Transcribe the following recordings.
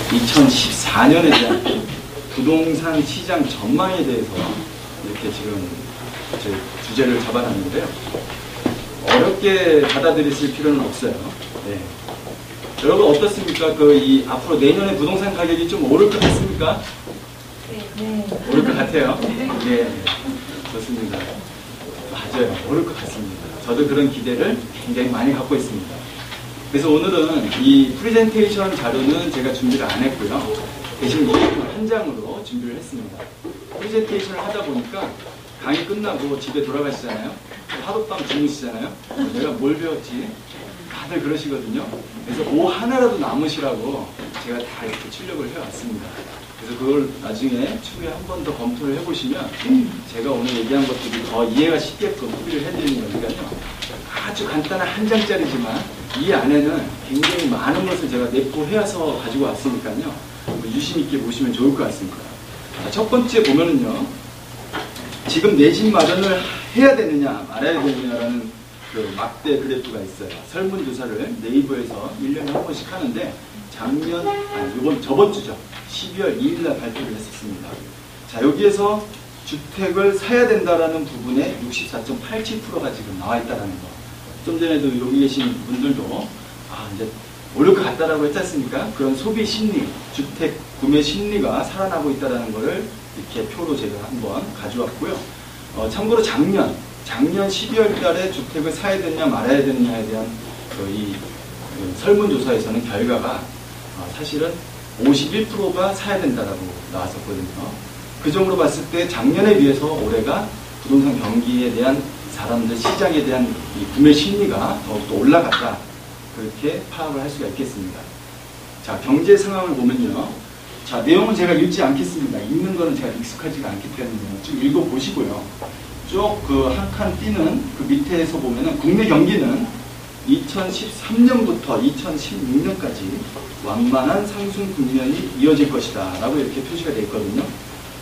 2014년에 대한 부동산 시장 전망에 대해서 이렇게 지금 제 주제를 잡아놨는데요. 어렵게 받아들이실 필요는 없어요. 네. 여러분 어떻습니까? 이 앞으로 내년에 부동산 가격이 좀 오를 것 같습니까? 네. 오를 것 같아요. 네. 좋습니다. 맞아요. 오를 것 같습니다. 저도 그런 기대를 굉장히 많이 갖고 있습니다. 그래서 오늘은 이 프레젠테이션 자료는 제가 준비를 안 했고요. 대신 이메일 한 장으로 준비를 했습니다. 프레젠테이션을 하다 보니까 강의 끝나고 집에 돌아가시잖아요. 하룻밤 주무시잖아요. 내가 뭘 배웠지? 다들 그러시거든요. 그래서 뭐 하나라도 남으시라고 제가 다 이렇게 출력을 해왔습니다. 그래서 그걸 나중에 추후에 한 번 더 검토를 해보시면 제가 오늘 얘기한 것들이 더 이해가 쉽게끔 소비를 해드리는 거니까요. 아주 간단한 한 장짜리지만 이 안에는 굉장히 많은 것을 제가 내포해서 가지고 왔으니까요. 유심 있게 보시면 좋을 것 같습니다. 자, 첫 번째 보면은요. 지금 내 집 마련을 해야 되느냐 말아야 되느냐라는 그 막대 그래프가 있어요. 설문조사를 네이버에서 1년에 한 번씩 하는데 저번 주죠. 12월 2일 날 발표를 했었습니다. 자, 여기에서 주택을 사야 된다라는 부분에 64.87%가 지금 나와 있다는 거. 좀 전에도 여기 계신 분들도 이제 오를 것 같다라고 했지 않습니까? 그런 소비 심리, 주택 구매 심리가 살아나고 있다는 것을 이렇게 표로 제가 한번 가져왔고요. 참고로 작년 12월 달에 주택을 사야 되느냐 말아야 되느냐에 대한 이 설문조사에서는 결과가 사실은 51%가 사야 된다라고 나왔었거든요. 그 점으로 봤을 때 작년에 비해서 올해가 부동산 경기에 대한 사람들 시장에 대한 이 구매 심리가 더욱더 올라갔다. 그렇게 파악을 할 수가 있겠습니다. 자, 경제 상황을 보면요. 자, 내용은 제가 읽지 않겠습니다. 읽는 거는 제가 익숙하지가 않기 때문에 좀 읽어보시고요. 쭉 한 칸 띄는 그 밑에서 보면은 국내 경기는 2013년부터 2016년까지 완만한 상승 국면이 이어질 것이다 라고 이렇게 표시가 되어 있거든요.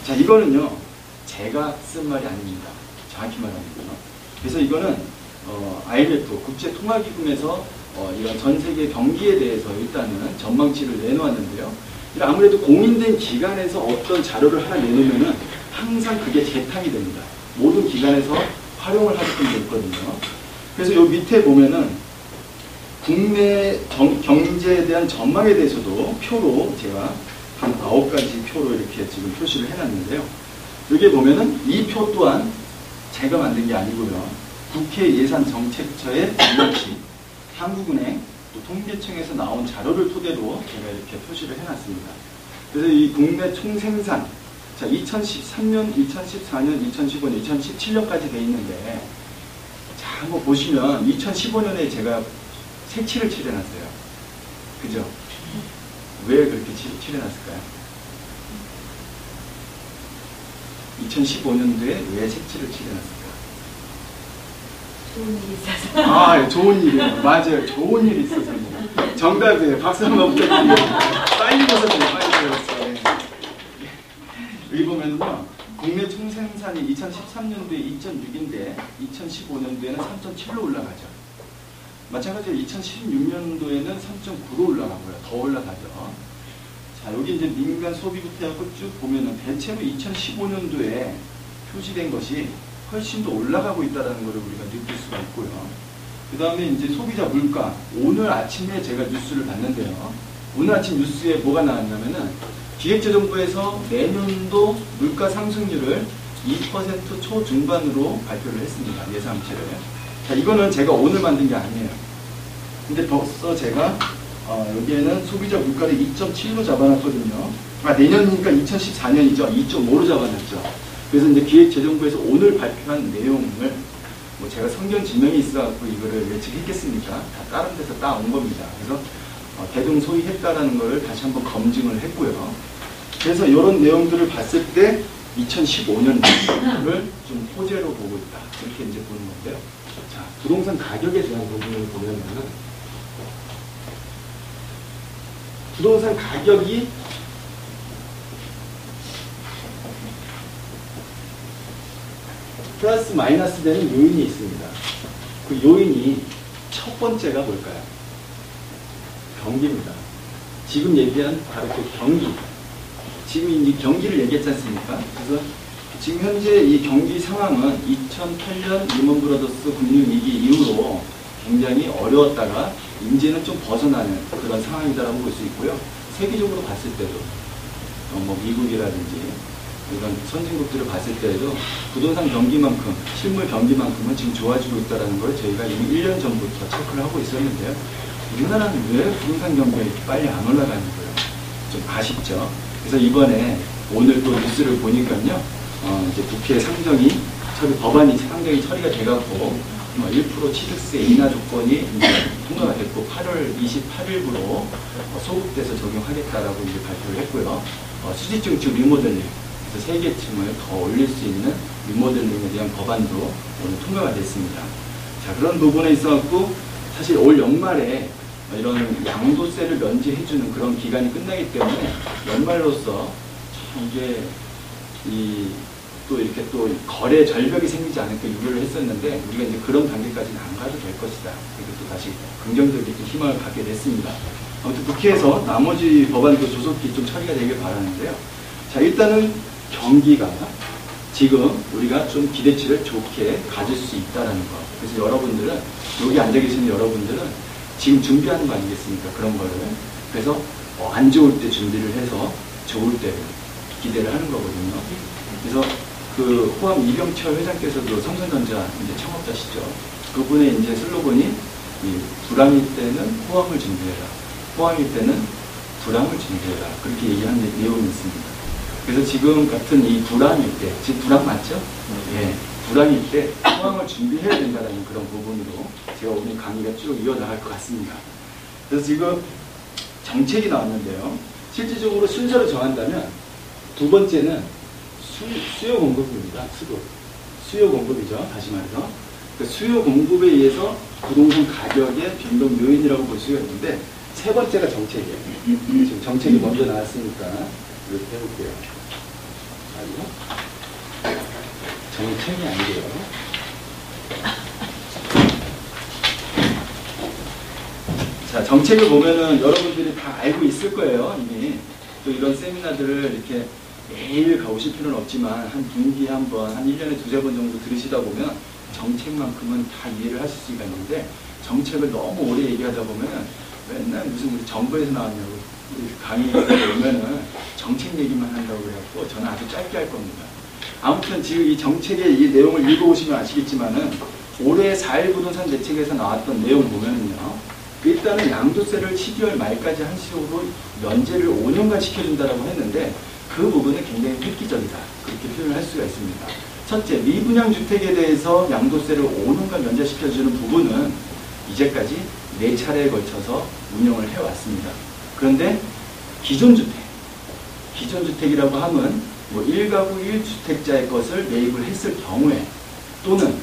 자, 이거는요 제가 쓴 말이 아닙니다. 정확히 말하면요. 그래서 이거는 IMF 국제통화기금에서 이런 전 세계 경기에 대해서 일단은 전망치를 내놓았는데요. 아무래도 공인된 기관에서 어떤 자료를 하나 내놓으면은 항상 그게 재탕이 됩니다. 모든 기관에서 활용을 하게끔 되어 있거든요. 그래서 요 밑에 보면은 국내 경제에 대한 전망에 대해서도 표로 제가 한 9가지 표로 이렇게 지금 표시를 해놨는데요. 여기에 보면은 이 표 또한 제가 만든 게 아니고요. 국회 예산정책처의 전략치, 한국은행, 또 통계청에서 나온 자료를 토대로 제가 이렇게 표시를 해놨습니다. 그래서 이 국내 총생산, 자, 2013년, 2014년, 2015년, 2017년까지 돼 있는데, 자, 한번 보시면 2015년에 제가 색칠을 칠해놨어요. 그죠? 왜 그렇게 칠해놨을까요? 2015년도에 왜 색칠을 칠해놨을까? 좋은 일이 있어서. 좋은 일이에요. 맞아요. 좋은 일이 있어서. 정답이에요. 박수 한번 부탁드립니다. 빨리 보셨네요. 빨리 보셨어요. 여기 보면요. 국내 총생산이 2013년도에 2.6인데 2015년도에는 3.7로 올라가죠. 마찬가지로 2016년도에는 3.9로 올라가고요. 더 올라가죠. 자, 여기 이제 민간 소비부터 해갖고 쭉 보면은 대체로 2015년도에 표시된 것이 훨씬 더 올라가고 있다는 것을 우리가 느낄 수가 있고요. 그 다음에 이제 소비자 물가. 오늘 아침에 제가 뉴스를 봤는데요. 오늘 아침 뉴스에 뭐가 나왔냐면은 기획재정부에서 내년도 물가 상승률을 2% 초중반으로 발표를 했습니다. 예상치를. 자, 이거는 제가 오늘 만든 게 아니에요. 근데 벌써 제가 여기에는 소비자 물가를 2.7로 잡아놨거든요. 내년이니까 2014년이죠. 2.5로 잡아놨죠. 그래서 이제 기획재정부에서 오늘 발표한 내용을 제가 성경 지명이 있어갖고 이거를 예측했겠습니까? 다 다른 데서 따온 겁니다. 그래서 대동소이했다라는 것을 다시 한번 검증을 했고요. 그래서 이런 내용들을 봤을 때 2015년을 좀 호재로 보고 있다. 이렇게 이제 보는 건데요. 자, 부동산 가격에 대한 부분을 보면은 부동산 가격이 플러스 마이너스 되는 요인이 있습니다. 그 요인이 첫 번째가 뭘까요? 경기입니다. 지금 얘기한 바로 그 경기. 지금 이제 경기를 얘기했지 않습니까? 그래서 지금 현재 이 경기 상황은 2008년 리먼 브라더스 금융위기 이후로 굉장히 어려웠다가 이제는 좀 벗어나는 그런 상황이다라고 볼 수 있고요. 세계적으로 봤을 때도 뭐 미국이라든지 이런 선진국들을 봤을 때에도 부동산 경기만큼 실물 경기만큼은 지금 좋아지고 있다는 걸 저희가 이미 1년 전부터 체크를 하고 있었는데요. 우리나라는 왜 부동산 경기가 이렇게 빨리 안 올라가는 거예요? 좀 아쉽죠. 그래서 이번에 오늘 또 뉴스를 보니까요, 이제 국회 상정이 법안이 상정이 처리가 돼갖고 1% 취득세 인하 조건이 이제 통과가 됐고 8월 28일부로 소급돼서 적용하겠다라고 이제 발표를 했고요. 수지증축 리모델링, 그래서 세계층을 더 올릴 수 있는 리모델링에 대한 법안도 오늘 통과가 됐습니다. 자, 그런 부분에 있어갖고 사실 올 연말에 이런 양도세를 면제해주는 그런 기간이 끝나기 때문에 연말로서 참 이게 또 이렇게 또 거래 절벽이 생기지 않을까 우려를 했었는데 우리가 이제 그런 단계까지는 안 가도 될 것이다. 그리고 또 다시 긍정적인 희망을 갖게 됐습니다. 아무튼 국회에서 나머지 법안도 조속히 좀 처리가 되길 바라는데요. 자, 일단은 경기가 지금 우리가 좀 기대치를 좋게 가질 수 있다는 거. 그래서 여러분들은 여기 앉아 계시는 여러분들은 지금 준비하는 거 아니겠습니까? 그런 거를. 그래서 안 좋을 때 준비를 해서 좋을 때 기대를 하는 거거든요. 그래서 그 호암 이병철 회장께서도 삼성전자 이제 창업자시죠. 그분의 이제 슬로건이 불황일 때는 호암을 준비해라. 호황일 때는 불황을 준비해라. 그렇게 얘기하는 내용이 있습니다. 그래서 지금 같은 이 불황일 때, 지금 불황 맞죠? 예. 불황일 때 호황을 준비해야 된다는 그런 부분으로 제가 오늘 강의가 쭉 이어나갈 것 같습니다. 그래서 지금 정책이 나왔는데요. 실질적으로 순서를 정한다면 두 번째는 수요 공급입니다. 수요 공급이죠. 다시 말해서. 그 수요 공급에 의해서 부동산 가격의 변동 요인이라고 볼 수가 있는데 세 번째가 정책이에요. 지금 정책이 먼저 나왔으니까 이렇게 해볼게요. 정책이 아니고요. 자, 정책을 보면은 여러분들이 다 알고 있을 거예요. 이미 또 이런 세미나들을 이렇게 매일 가오실 필요는 없지만 한 분기에 한 번, 한 1년에 두세 번 정도 들으시다 보면 정책만큼은 다 이해를 하실 수가 있는데 정책을 너무 오래 얘기하다 보면 맨날 무슨 우리 정부에서 나왔냐고 강의에 오면은 정책 얘기만 한다고 그래갖고 저는 아주 짧게 할 겁니다. 아무튼 지금 이 정책의 이 내용을 읽어보시면 아시겠지만은 올해 4.1 부동산 대책에서 나왔던 내용 보면은요. 일단은 양도세를 12월 말까지 한시적으로 면제를 5년간 시켜준다라고 했는데 그 부분은 굉장히 획기적이다. 그렇게 표현을 할 수가 있습니다. 첫째, 미분양 주택에 대해서 양도세를 5년간 면제시켜주는 부분은 이제까지 4차례에 걸쳐서 운영을 해왔습니다. 그런데 기존주택이라고 하면 뭐 1가구 1주택자의 것을 매입을 했을 경우에 또는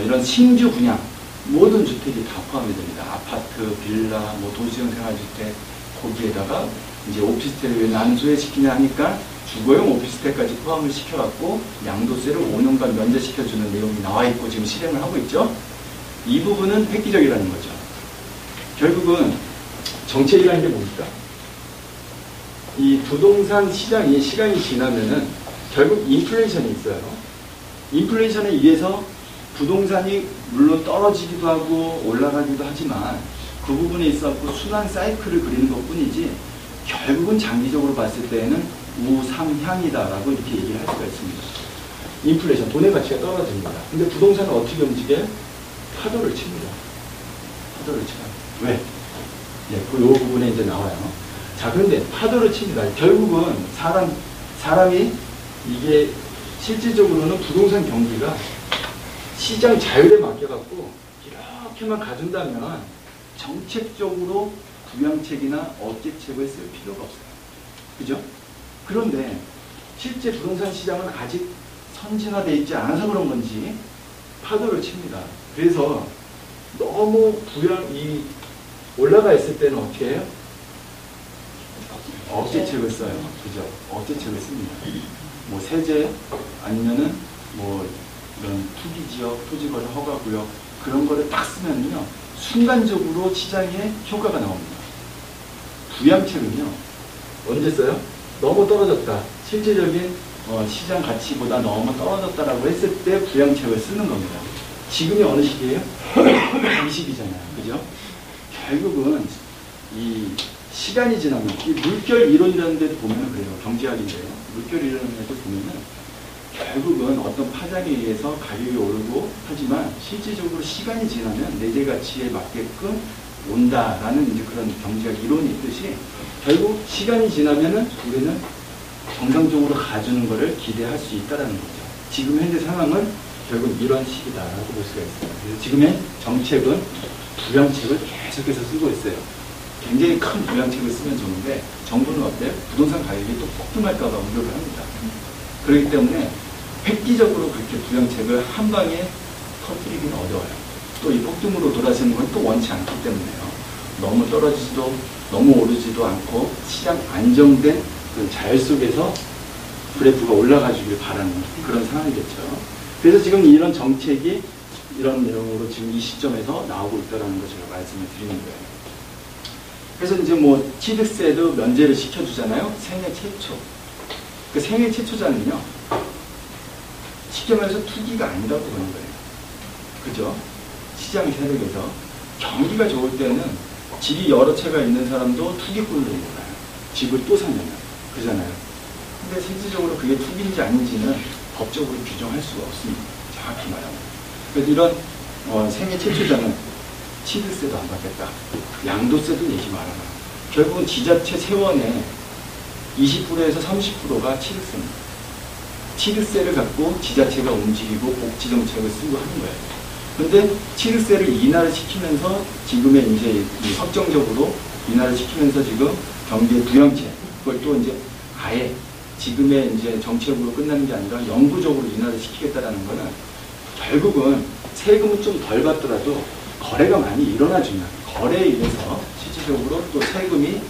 이런 신규 분양 모든 주택이 다 포함이 됩니다. 아파트, 빌라, 뭐 도시형 생활주택 거기에다가 이제 오피스텔을 왜 나는 소외시키냐 하니까 주거용 오피스텔까지 포함을 시켜갖고 양도세를 5년간 면제시켜주는 내용이 나와 있고 지금 실행을 하고 있죠. 이 부분은 획기적이라는 거죠. 결국은 정책이라는 게 뭡니까? 이 부동산 시장이 시간이 지나면은 결국 인플레이션이 있어요. 인플레이션에 의해서 부동산이 물론 떨어지기도 하고 올라가기도 하지만 그 부분에 있어서 순환 사이클을 그리는 것 뿐이지 결국은 장기적으로 봤을 때에는 우상향이다라고 이렇게 얘기를 할 수가 있습니다. 인플레이션, 돈의 가치가 떨어집니다. 근데 부동산은 어떻게 움직여요? 파도를 칩니다. 파도를 쳐요. 왜? 예, 그 요 부분에 이제 나와요. 자, 그런데 파도를 칩니다. 결국은 사람이 이게 실질적으로는 부동산 경기가 시장 자율에 맡겨갖고 이렇게만 가둔다면 정책적으로 부양책이나 억제책을 쓸 필요가 없어요. 그죠? 그런데 실제 부동산 시장은 아직 선진화되어 있지 않아서 그런 건지 파도를 칩니다. 그래서 너무 올라가 있을 때는 어떻게 해요? 억제책을 써요. 그죠? 억제책을 씁니다. 뭐 세제 아니면은 뭐 이런 투기지역, 토지거래 허가구역 그런 거를 딱 쓰면요 순간적으로 시장에 효과가 나옵니다. 부양책은요, 언제 써요? 너무 떨어졌다. 실질적인 시장 가치보다 너무 떨어졌다라고 했을 때 부양책을 쓰는 겁니다. 지금이 어느 시기예요? 이 시기잖아요. 그죠? 결국은 이 시간이 지나면, 이 물결 이론이라는 데도 보면 그래요. 경제학인데요. 물결 이론이라는 데도 보면은 결국은 어떤 파장에 의해서 가격이 오르고 하지만 실질적으로 시간이 지나면 내재 가치에 맞게끔 온다라는 이제 그런 경제학 이론이 있듯이 결국 시간이 지나면은 우리는 정상적으로 가주는 것을 기대할 수 있다라는 거죠. 지금 현재 상황은 결국 이런 시기다라고 볼 수가 있습니다. 그래서 지금의 정책은 부양책을 계속해서 쓰고 있어요. 굉장히 큰 부양책을 쓰면 좋은데 정부는 어때요? 부동산 가격이 또 폭등할까 봐 우려를 합니다. 그렇기 때문에 획기적으로 그렇게 부양책을 한 방에 터뜨리기는 어려워요. 또 이 폭등으로 돌아서는 건 또 원치 않기 때문에요. 너무 떨어지지도 너무 오르지도 않고 시장 안정된 그 자연 속에서 그래프가 올라가 주길 바라는 그런 상황이겠죠. 그래서 지금 이런 정책이 이런 내용으로 지금 이 시점에서 나오고 있다는 걸 제가 말씀을 드리는 거예요. 그래서 이제 뭐 취득세도 면제를 시켜주잖아요. 생애 최초. 그 생애 최초자는요, 쉽게 말해서 투기가 아니라고 보는 거예요. 그죠? 시장 세력에서 경기가 좋을 때는 집이 여러 채가 있는 사람도 투기꾼으로 몰아요. 집을 또 사면. 그잖아요. 근데 실질적으로 그게 투기인지 아닌지는 법적으로 규정할 수가 없습니다. 정확히 말하면. 그래서 이런 생애 최초자는 취득세도 안 받겠다. 양도세도 내지 말아라. 결국은 지자체 세원의 20%에서 30%가 취득세입니다. 취득세를 갖고 지자체가 움직이고 복지정책을 쓰고 하는 거예요. 근데 취득세를 인하를 시키면서 지금의 이제 확정적으로 인하를 시키면서 지금 경제 부양책, 그걸 또 이제 아예 지금의 이제 정책으로 끝나는 게 아니라 영구적으로 인하를 시키겠다라는 거는 결국은 세금은 좀 덜 받더라도 거래가 많이 일어나주면 거래에 의해서 실질적으로 또 세금이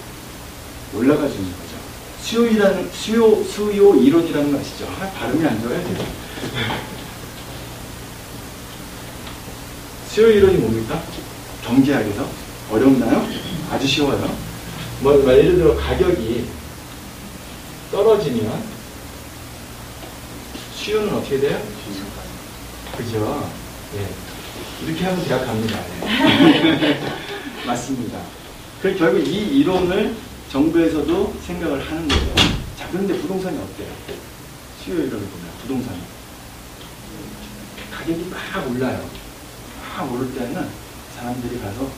올라가 주는 거죠. 수요 이론이라는 거 아시죠? 발음이 안 좋아요. 수요 이론이 뭡니까? 경제학에서 어렵나요? 아주 쉬워요. 예를 들어 가격이 떨어지면 수요는 어떻게 돼요? 그죠? 예. 이렇게 하면 대학 갑니다. 네. 맞습니다. 그래서 결국 이 이론을 정부에서도 생각을 하는 거예요. 자, 그런데 부동산이 어때요? 수요 이론을 보면 부동산이 가격이 막 올라요. 막 오를 때는 사람들이 가서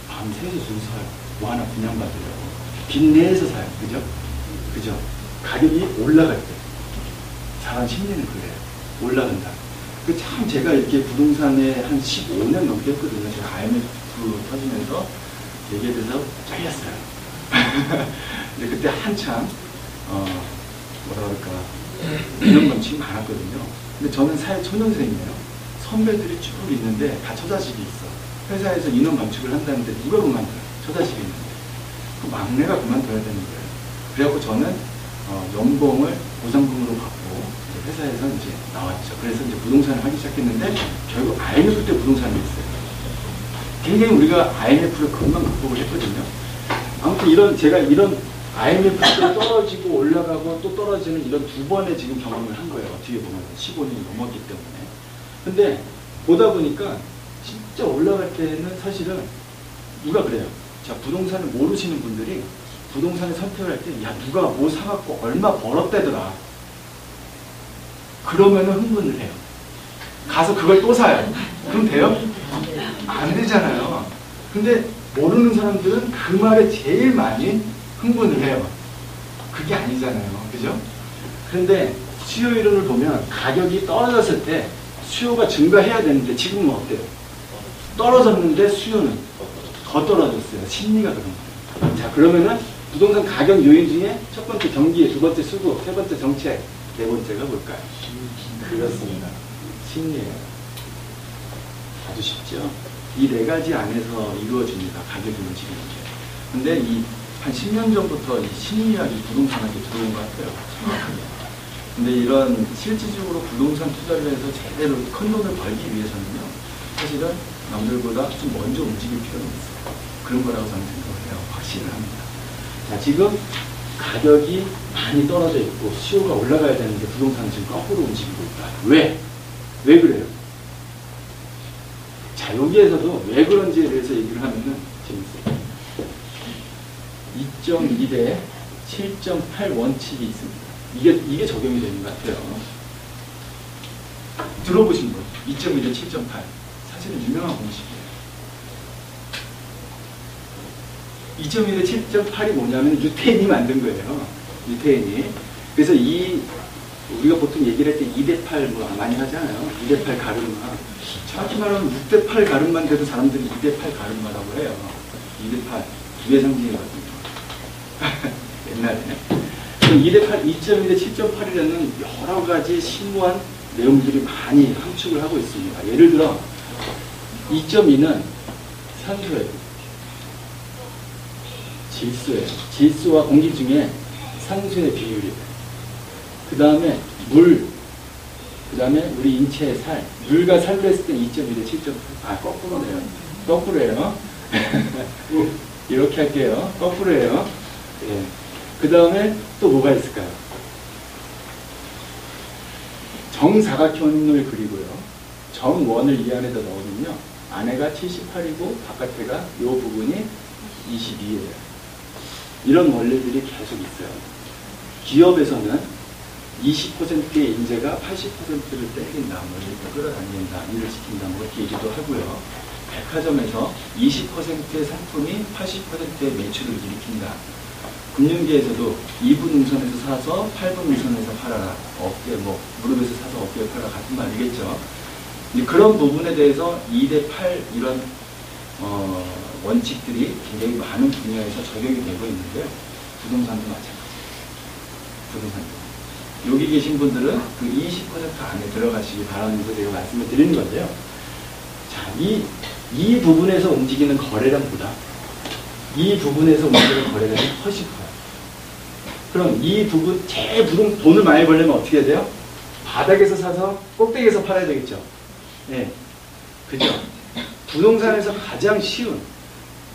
밤새서 줄 서요. 뭐 하나 분양받으려고. 빚내서 사요. 그죠? 그죠? 가격이 올라갈 때. 사람 심리는 그래요. 올라간다. 참 제가 이렇게 부동산에 한 15년 넘게 했거든요. 제가 IMF 터지면서 얘기에 대해서 잘렸어요. 근데 그때 한참, 뭐라 그럴까, 이런 방식이 많았거든요. 근데 저는 사회 초년생이에요. 선배들이 쭉 있는데 다 처자식이 있어. 회사에서 인원 감축을 한다는데 누가 그만둬요? 처자식이 있는데. 그 막내가 그만둬야 되는 거예요. 그래갖고 저는 연봉을 보상금으로 받고 회사에서 이제 나왔죠. 그래서 이제 부동산을 하기 시작했는데 결국 IMF 때 부동산을 했어요. 굉장히 우리가 IMF를 금방 극복을 했거든요. 아무튼 제가 이런 IMF 때 떨어지고 올라가고 또 떨어지는 이런 두 번의 지금 경험을 한 거예요. 뒤에 보면 15년이 넘었기 때문에. 근데 보다 보니까 진짜 올라갈 때는 사실은 누가 그래요. 자, 부동산을 모르시는 분들이 부동산을 선택을 할 때, 야, 누가 뭐 사갖고 얼마 벌었대더라. 그러면은 흥분을 해요. 가서 그걸 또 사요. 그럼 돼요? 안 되잖아요. 근데 모르는 사람들은 그 말에 제일 많이 흥분을 해요. 그게 아니잖아요. 그죠? 그런데 수요 이론을 보면 가격이 떨어졌을 때 수요가 증가해야 되는데 지금은 어때요? 떨어졌는데 수요는 더 떨어졌어요. 심리가 그런 거예요. 자, 그러면은 부동산 가격 요인 중에 첫 번째 경기, 두 번째 수급, 세 번째 정책, 네 번째가 뭘까요? 그렇습니다. 심리예요. 아주 쉽죠? 이 네 가지 안에서 이루어집니다. 가격 움직이는 게. 근데 한 10년 전부터 이 심리학이 부동산학에 들어온 것 같아요. 정확하게. 근데 이런 실질적으로 부동산 투자를 해서 제대로 큰 돈을 벌기 위해서는요, 사실은 남들보다 좀 먼저 움직일 필요는 있어요. 그런 거라고 저는 생각을 해요. 확신을 합니다. 자, 지금 가격이 많이 떨어져 있고 수요가 올라가야 되는데 부동산은 지금 거꾸로 움직이고 있다. 왜? 왜 그래요? 자, 여기에서도 왜 그런지에 대해서 얘기를 하면은 재밌어요. 2.2 대 7.8 원칙이 있습니다. 이게 적용이 되는 것 같아요. 들어보신 분, 2.2 대 7.8. 사실은 유명한 공식이에요. 2.1에 7.8이 뭐냐면 유태인이 만든 거예요. 유태인이. 그래서 우리가 보통 얘기를 할 때 2대8 뭐 많이 하잖아요. 2대8 가르마. 정확히 말하면 6대8 가르마만 돼도 사람들이 2대8 가르마라고 해요. 2대8. 두의 상징이거든요. 옛날에. 2대8, 2.1에 7.8이라는 여러 가지 심오한 내용들이 많이 함축을 하고 있습니다. 예를 들어 2.2는 산소예요. 질소예요. 질소와 공기 중에 산소의 비율이에요. 그 다음에 물, 그 다음에 우리 인체의 살. 물과 살로 했을 때 2.1에 7.8. 아, 거꾸로네요. 거꾸로예요. 이렇게 할게요. 거꾸로예요. 예. 그 다음에 또 뭐가 있을까요? 정사각형을 그리고요. 정원을 이 안에다 넣으면요. 안에가 78이고 바깥에가 이 부분이 22예요. 이런 원리들이 계속 있어요. 기업에서는 20%의 인재가 80%를 땡긴다, 뭐 이렇게 끌어당긴다, 일을 시킨다, 뭐 이렇게 얘기도 하고요. 백화점에서 20%의 상품이 80%의 매출을 일으킨다. 금융계에서도 2분 음선에서 사서 8분 음선에서 팔아라. 어깨, 무릎에서 사서 어깨에 팔아라. 같은 말이겠죠. 이제 그런 부분에 대해서 2대8 이런, 원칙들이 굉장히 많은 분야에서 적용이 되고 있는데요. 부동산도 마찬가지예요. 부동산도. 여기 계신 분들은 그 20% 안에 들어가시기 바라면서 제가 말씀을 드리는 건데요. 자, 이 부분에서 움직이는 거래량보다 이 부분에서 움직이는 거래량이 훨씬 커요. 그럼 이 부분, 돈을 많이 벌려면 어떻게 해야 돼요? 바닥에서 사서 꼭대기에서 팔아야 되겠죠. 네. 그죠? 부동산에서 가장 쉬운,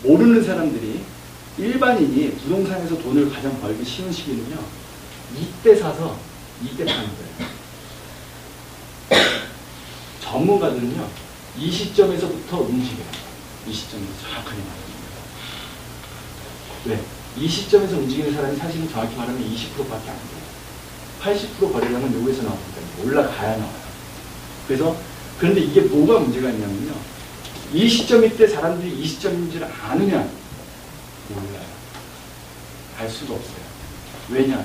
모르는 사람들이, 일반인이 부동산에서 돈을 가장 벌기 쉬운 시기는요, 이때 사서 이때 파는 거예요. 전문가들은요, 이 시점에서부터 움직여요. 이 시점에서 정확하게 말합니다. 왜? 이 시점에서 움직이는 사람이 사실은 정확히 말하면 20%밖에 안 돼요. 80% 거래량은 여기서 나옵니다. 올라가야 나와요. 그런데 이게 뭐가 문제가 있냐면요. 이 시점일 때 사람들이 이 시점인 줄 아느냐? 몰라요. 알 수도 없어요. 왜냐?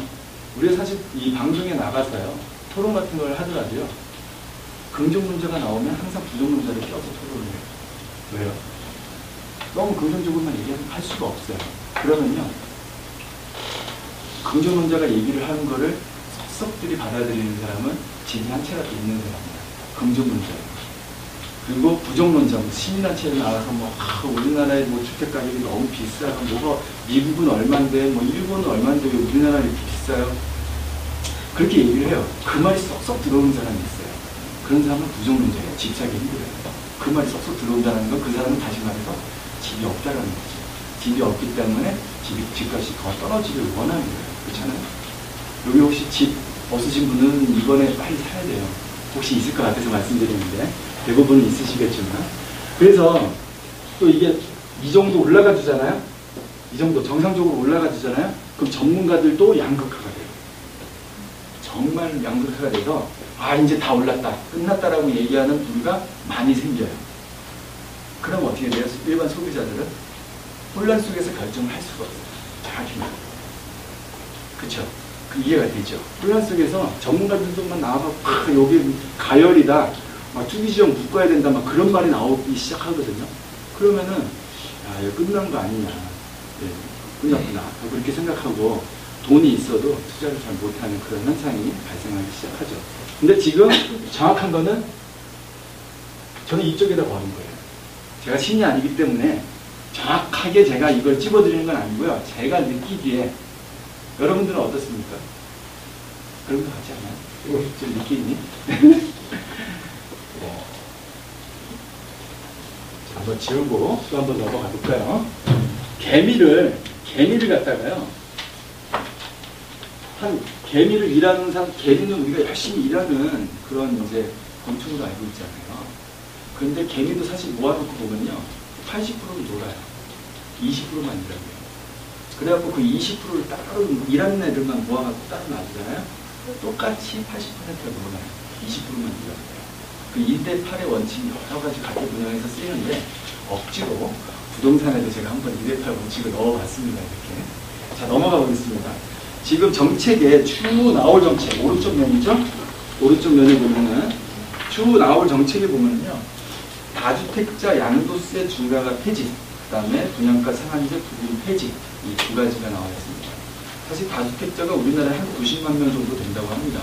우리가 사실 이 방송에 나가서요. 토론 같은 걸 하더라도요. 긍정 문제가 나오면 항상 부정 문제를 껴서 토론을 해요. 왜요? 너무 긍정적으로만 얘기하면 할 수가 없어요. 그러면요. 긍정 문제가 얘기를 하는 거를 섭섭들이 받아들이는 사람은 진이 한 채라도 있는 사람이에요. 긍정 문제예요. 그리고 부정론자, 시민단체에 나와서 우리나라의 주택 가격이 너무 비싸고, 미국은 얼만데, 일본은 얼만데 왜 우리나라 이렇게 비싸요? 그렇게 얘기를 해요. 그 말이 쏙쏙 들어오는 사람이 있어요. 그런 사람은 부정론자예요. 집 사기 힘들어요. 그 말이 쏙쏙 들어온다는 건 그 사람은 다시 말해서 집이 없다라는 거죠. 집이 없기 때문에 집값이 더 떨어지길 원하는 거예요. 그렇잖아요? 여기 혹시 집 없으신 분은 이번에 빨리 사야 돼요. 혹시 있을 것 같아서 말씀드리는데 대부분은 있으시겠지만, 그래서 또 이게 이 정도 올라가 주잖아요. 이 정도 정상적으로 올라가 주잖아요. 그럼 전문가들도 양극화가 돼요. 정말 양극화가 돼서 이제 다 올랐다, 끝났다라고 얘기하는 부류가 많이 생겨요. 그럼 어떻게 돼요? 일반 소비자들은 혼란 속에서 결정을 할 수가 없어요. 정확히 말해요. 그쵸? 그 이해가 되죠? 혼란 속에서 전문가들만 나와서 여기 가열이다, 투기지형 묶어야 된다, 그런 말이 나오기 시작하거든요. 그러면은 이거 끝난 거 아니냐, 끝났구나, 그렇게 생각하고 돈이 있어도 투자를 잘 못하는 그런 현상이 발생하기 시작하죠. 근데 지금 정확한 거는 저는 이쪽에다 버린 거예요. 제가 신이 아니기 때문에 정확하게 제가 이걸 찝어드리는 건 아니고요. 제가 느끼기에 여러분들은 어떻습니까? 그런 거 같지 않나요? 좀 느끼니? 한번 지우고 또 한번 넘어가 볼까요? 개미를 개미를 갖다가요. 한 개미를 일하는 사람, 개미는 우리가 열심히 일하는 그런 이제 곤충으로 알고 있잖아요. 그런데 개미도 사실 모아놓고 보면요. 80%는 놀아요. 20%만 일하고요. 그래갖고 그 20%를 따로 일하는 애들만 모아갖고 따로 놔두잖아요. 똑같이 80%가 놀아요. 20%만 일하고요. 그 1대8의 원칙이 여러 가지 각계 분야에서 쓰이는데 억지로 부동산에도 제가 한번 1대8 원칙을 넣어봤습니다. 이렇게. 자, 넘어가 보겠습니다. 지금 정책에 추후 나올 정책, 오른쪽 면이죠? 오른쪽 면에 보면은 추후 나올 정책에 보면요. 다주택자 양도세 중과가 폐지, 그 다음에 분양가 상한제 부분 폐지, 이 두 가지가 나와 있습니다. 사실 다주택자가 우리나라에 한 90만 명 정도 된다고 합니다.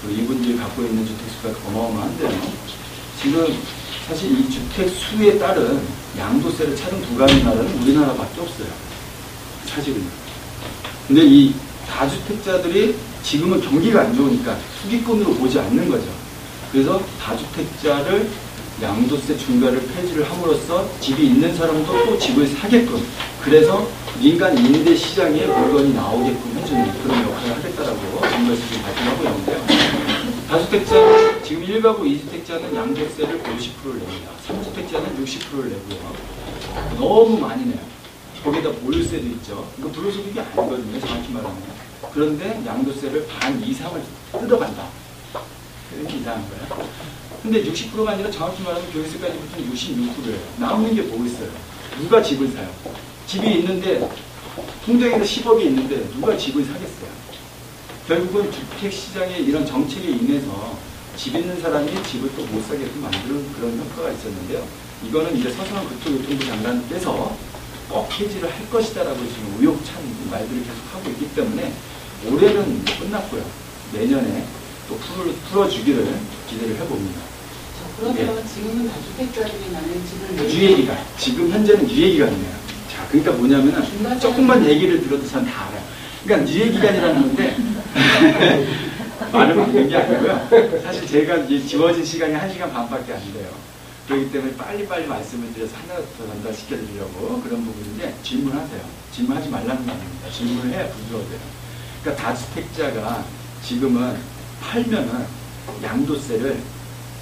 그리고 이분들이 갖고 있는 주택수가 어마어마한데요. 지금 사실 이 주택수에 따른 양도세를 차등 부과하는 나라는 우리나라밖에 없어요. 사실은요. 근데 이 다주택자들이 지금은 경기가 안 좋으니까 투기권으로 보지 않는 거죠. 그래서 다주택자를 양도세 중과를 폐지를 함으로써 집이 있는 사람도 또 집을 사게끔, 그래서 민간 임대 시장에 물건이 나오게끔 해주는 그런 역할을 하겠다라고 정부에서 지금 발표하고 있는데요. 다주택자, 지금 1가구 2주택자는 양도세를 50%를 냅니다. 3주택자는 60%를 내고요. 너무 많이 내요. 거기다 보유세도 있죠. 이거 불로소득이 아니거든요, 정확히 말하면. 그런데 양도세를 반 이상을 뜯어간다. 그게 이상한 거예요. 근데 60%가 아니라 정확히 말하면 교육세까지 붙으면 66%예요. 남는 게 뭐 있어요? 누가 집을 사요? 집이 있는데, 통장에서 10억이 있는데 누가 집을 사겠어요? 결국은 주택시장의 이런 정책에 인해서 집 있는 사람이 집을 또 못 사게끔 만드는 그런 효과가 있었는데요. 이거는 이제 서수환 국토교통부 장관께서 꼭 폐지를 할 것이다라고 지금 의욕찬 말들을 계속 하고 있기 때문에 올해는 끝났고요. 내년에 또 풀어주기를 기대를 해봅니다. 그러면 네. 지금은 다주택자들이 만약 집을 유예기간, 지금 현재는 유예기간이에요. 자, 그러니까 뭐냐면은 조금만 얘기를 들어도 전 다 알아요. 그러니까 유예기간이라는 건데 말은 있는 게 아니고요. 사실 제가 이제 지워진 시간이 1시간 반밖에 안 돼요. 그렇기 때문에 빨리빨리 말씀을 드려서 하나 더 전달시켜드리려고 그런 부분인데 질문하세요. 질문하지 말라는 게 아닙니다. 질문을 해야 부드러워져요. 그러니까 다주택자가 지금은 팔면은 양도세를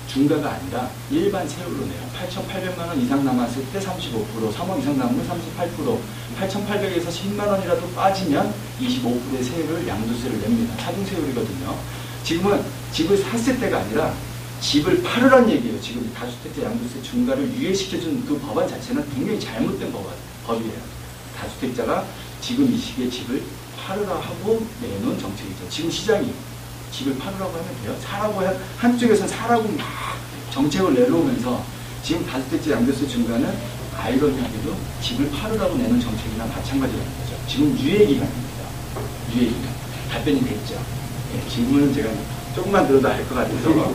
중과가 아니라 일반 세율로 내요. 8,800만 원 이상 남았을 때 35%, 3억 이상 남으면 38%, 8,800에서 10만 원이라도 빠지면 25%의 세율을 양도세를 냅니다. 차등세율이거든요. 지금은 집을 샀을 때가 아니라 집을 팔으란 얘기예요. 지금 다주택자 양도세 중과를 유예시켜준 그 법안 자체는 굉장히 잘못된 법이에요. 다주택자가 지금 이 시기에 집을 팔으라 하고 내놓은 정책이죠. 지금 시장이 집을 팔으라고 하면 돼요. 사라고 한쪽에서는 사라고 막 정책을 내놓으면서 지금 다주택자 양도세 중과는 아이러니하게도 집을 팔으라고 내는 정책이나 마찬가지라는 거죠. 지금 유예기간입니다. 유예기간. 답변이 됐죠. 네, 질문은 제가 조금만 들어도 알 것 같아서.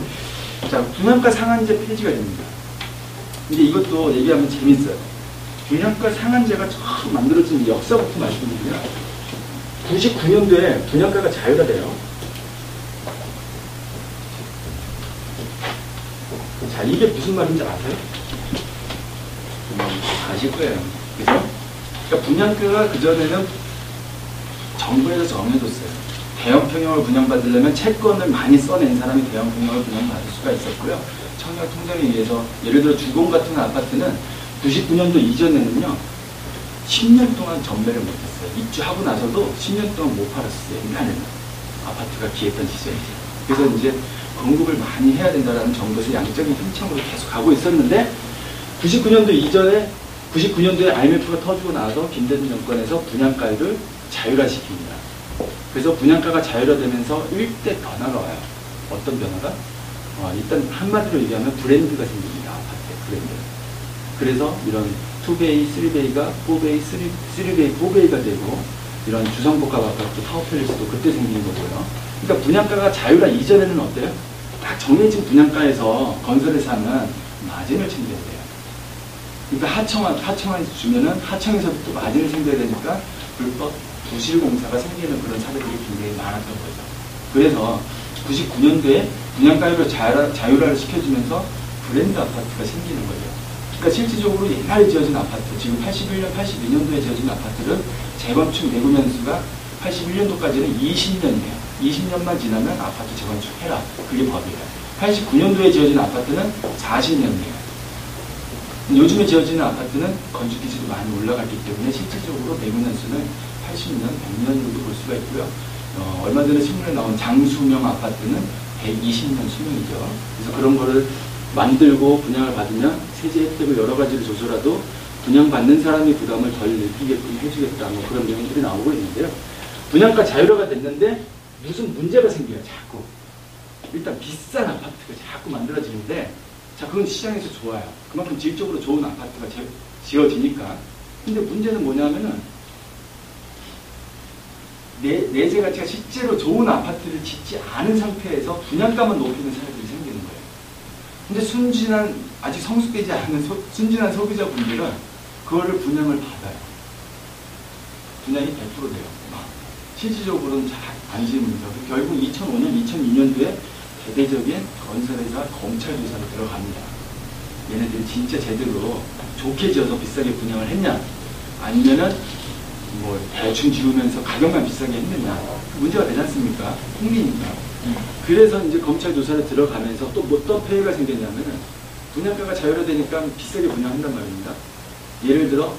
자, 분양가 상한제 폐지가 됩니다. 근데 이것도 얘기하면 재밌어요. 분양가 상한제가 처음 만들어진 역사부터 말씀드리면 99년도에 분양가가 자율화돼요. 자, 이게 무슨 말인지 아세요? 아실 거예요. 그죠? 그러니까 분양가가 그전에는 정부에서 정해줬어요. 대형 평형을 분양받으려면 채권을 많이 써낸 사람이 대형 평형을 분양받을 수가 있었고요. 청약통장에 의해서 예를 들어 주공 같은 아파트는 99년도 이전에는요 10년 동안 전매를 못했어요. 입주하고 나서도 10년 동안 못 팔았어요. 옛날에는 아파트가 귀했던 시절이죠. 그래서 이제 공급을 많이 해야 된다는 정부에서 양적인 힘청으로 계속 가고 있었는데 99년도 이전에 99년도에 IMF가 터지고 나서 김대중 정권에서 분양가율을 자율화시킵니다. 그래서 분양가가 자율화되면서 일대 변화가 와요. 어떤 변화가? 일단 한마디로 얘기하면 브랜드가 생깁니다. 아파트에 브랜드. 그래서 이런 2베이, 3베이가 4베이, 3베이, 4베이가 되고 이런 주상복합 아파트, 타워팰리스도 그때 생긴 거고요. 그러니까 분양가가 자율화 이전에는 어때요? 딱 정해진 분양가에서 건설회사는 마진을 챙겨야 돼요. 그러니까 하청에서 주면은 하청에서도 또 마진을 챙겨야 되니까 불법 부실공사가 생기는 그런 사례들이 굉장히 많았던 거죠. 그래서 99년도에 분양가율을 자율화를 시켜주면서 브랜드 아파트가 생기는 거죠. 그러니까 실질적으로 옛날에 지어진 아파트, 지금 81년, 82년도에 지어진 아파트를 재건축 내구 년수가 81년도까지는 20년이에요. 20년만 지나면 아파트 재건축해라. 그게 법이에요. 89년도에 지어진 아파트는 40년이에요. 요즘에 지어지는 아파트는 건축 기술이 많이 올라갔기 때문에 실질적으로 내구 년수는 80년, 100년으로도 볼 수가 있고요. 얼마 전에 신문에 나온 장수명 아파트는 120년 수명이죠. 그래서 그런 거를 만들고 분양을 받으면 세제 혜택을 여러 가지를 줘서라도 분양받는 사람이 부담을 덜 느끼게끔 해주겠다. 뭐 그런 내용들이 나오고 있는데요. 분양가 자율화가 됐는데 무슨 문제가 생겨요, 자꾸. 일단 비싼 아파트가 자꾸 만들어지는데, 자, 그건 시장에서 좋아요. 그만큼 질적으로 좋은 아파트가 지어지니까. 근데 문제는 뭐냐면은, 내재 가치가 실제로 좋은 아파트를 짓지 않은 상태에서 분양가만 높이는 사례들이 생기는 거예요. 근데 아직 성숙되지 않은 순진한 소비자분들은 그거를 분양을 받아요. 분양이 100% 돼요. 실질적으로는 잘 안 지으면서 결국 2005년, 2002년도에 대대적인 건설회사 검찰 조사로 들어갑니다. 얘네들이 진짜 제대로 좋게 지어서 비싸게 분양을 했냐, 아니면은 뭐 대충 지으면서 가격만 비싸게 했느냐, 문제가 되지 않습니까? 흥미니까. 그래서 이제 검찰 조사를 들어가면서 또 어떤 폐해가 생겼냐면은 분양가가 자율화되니까 비싸게 분양한단 말입니다. 예를 들어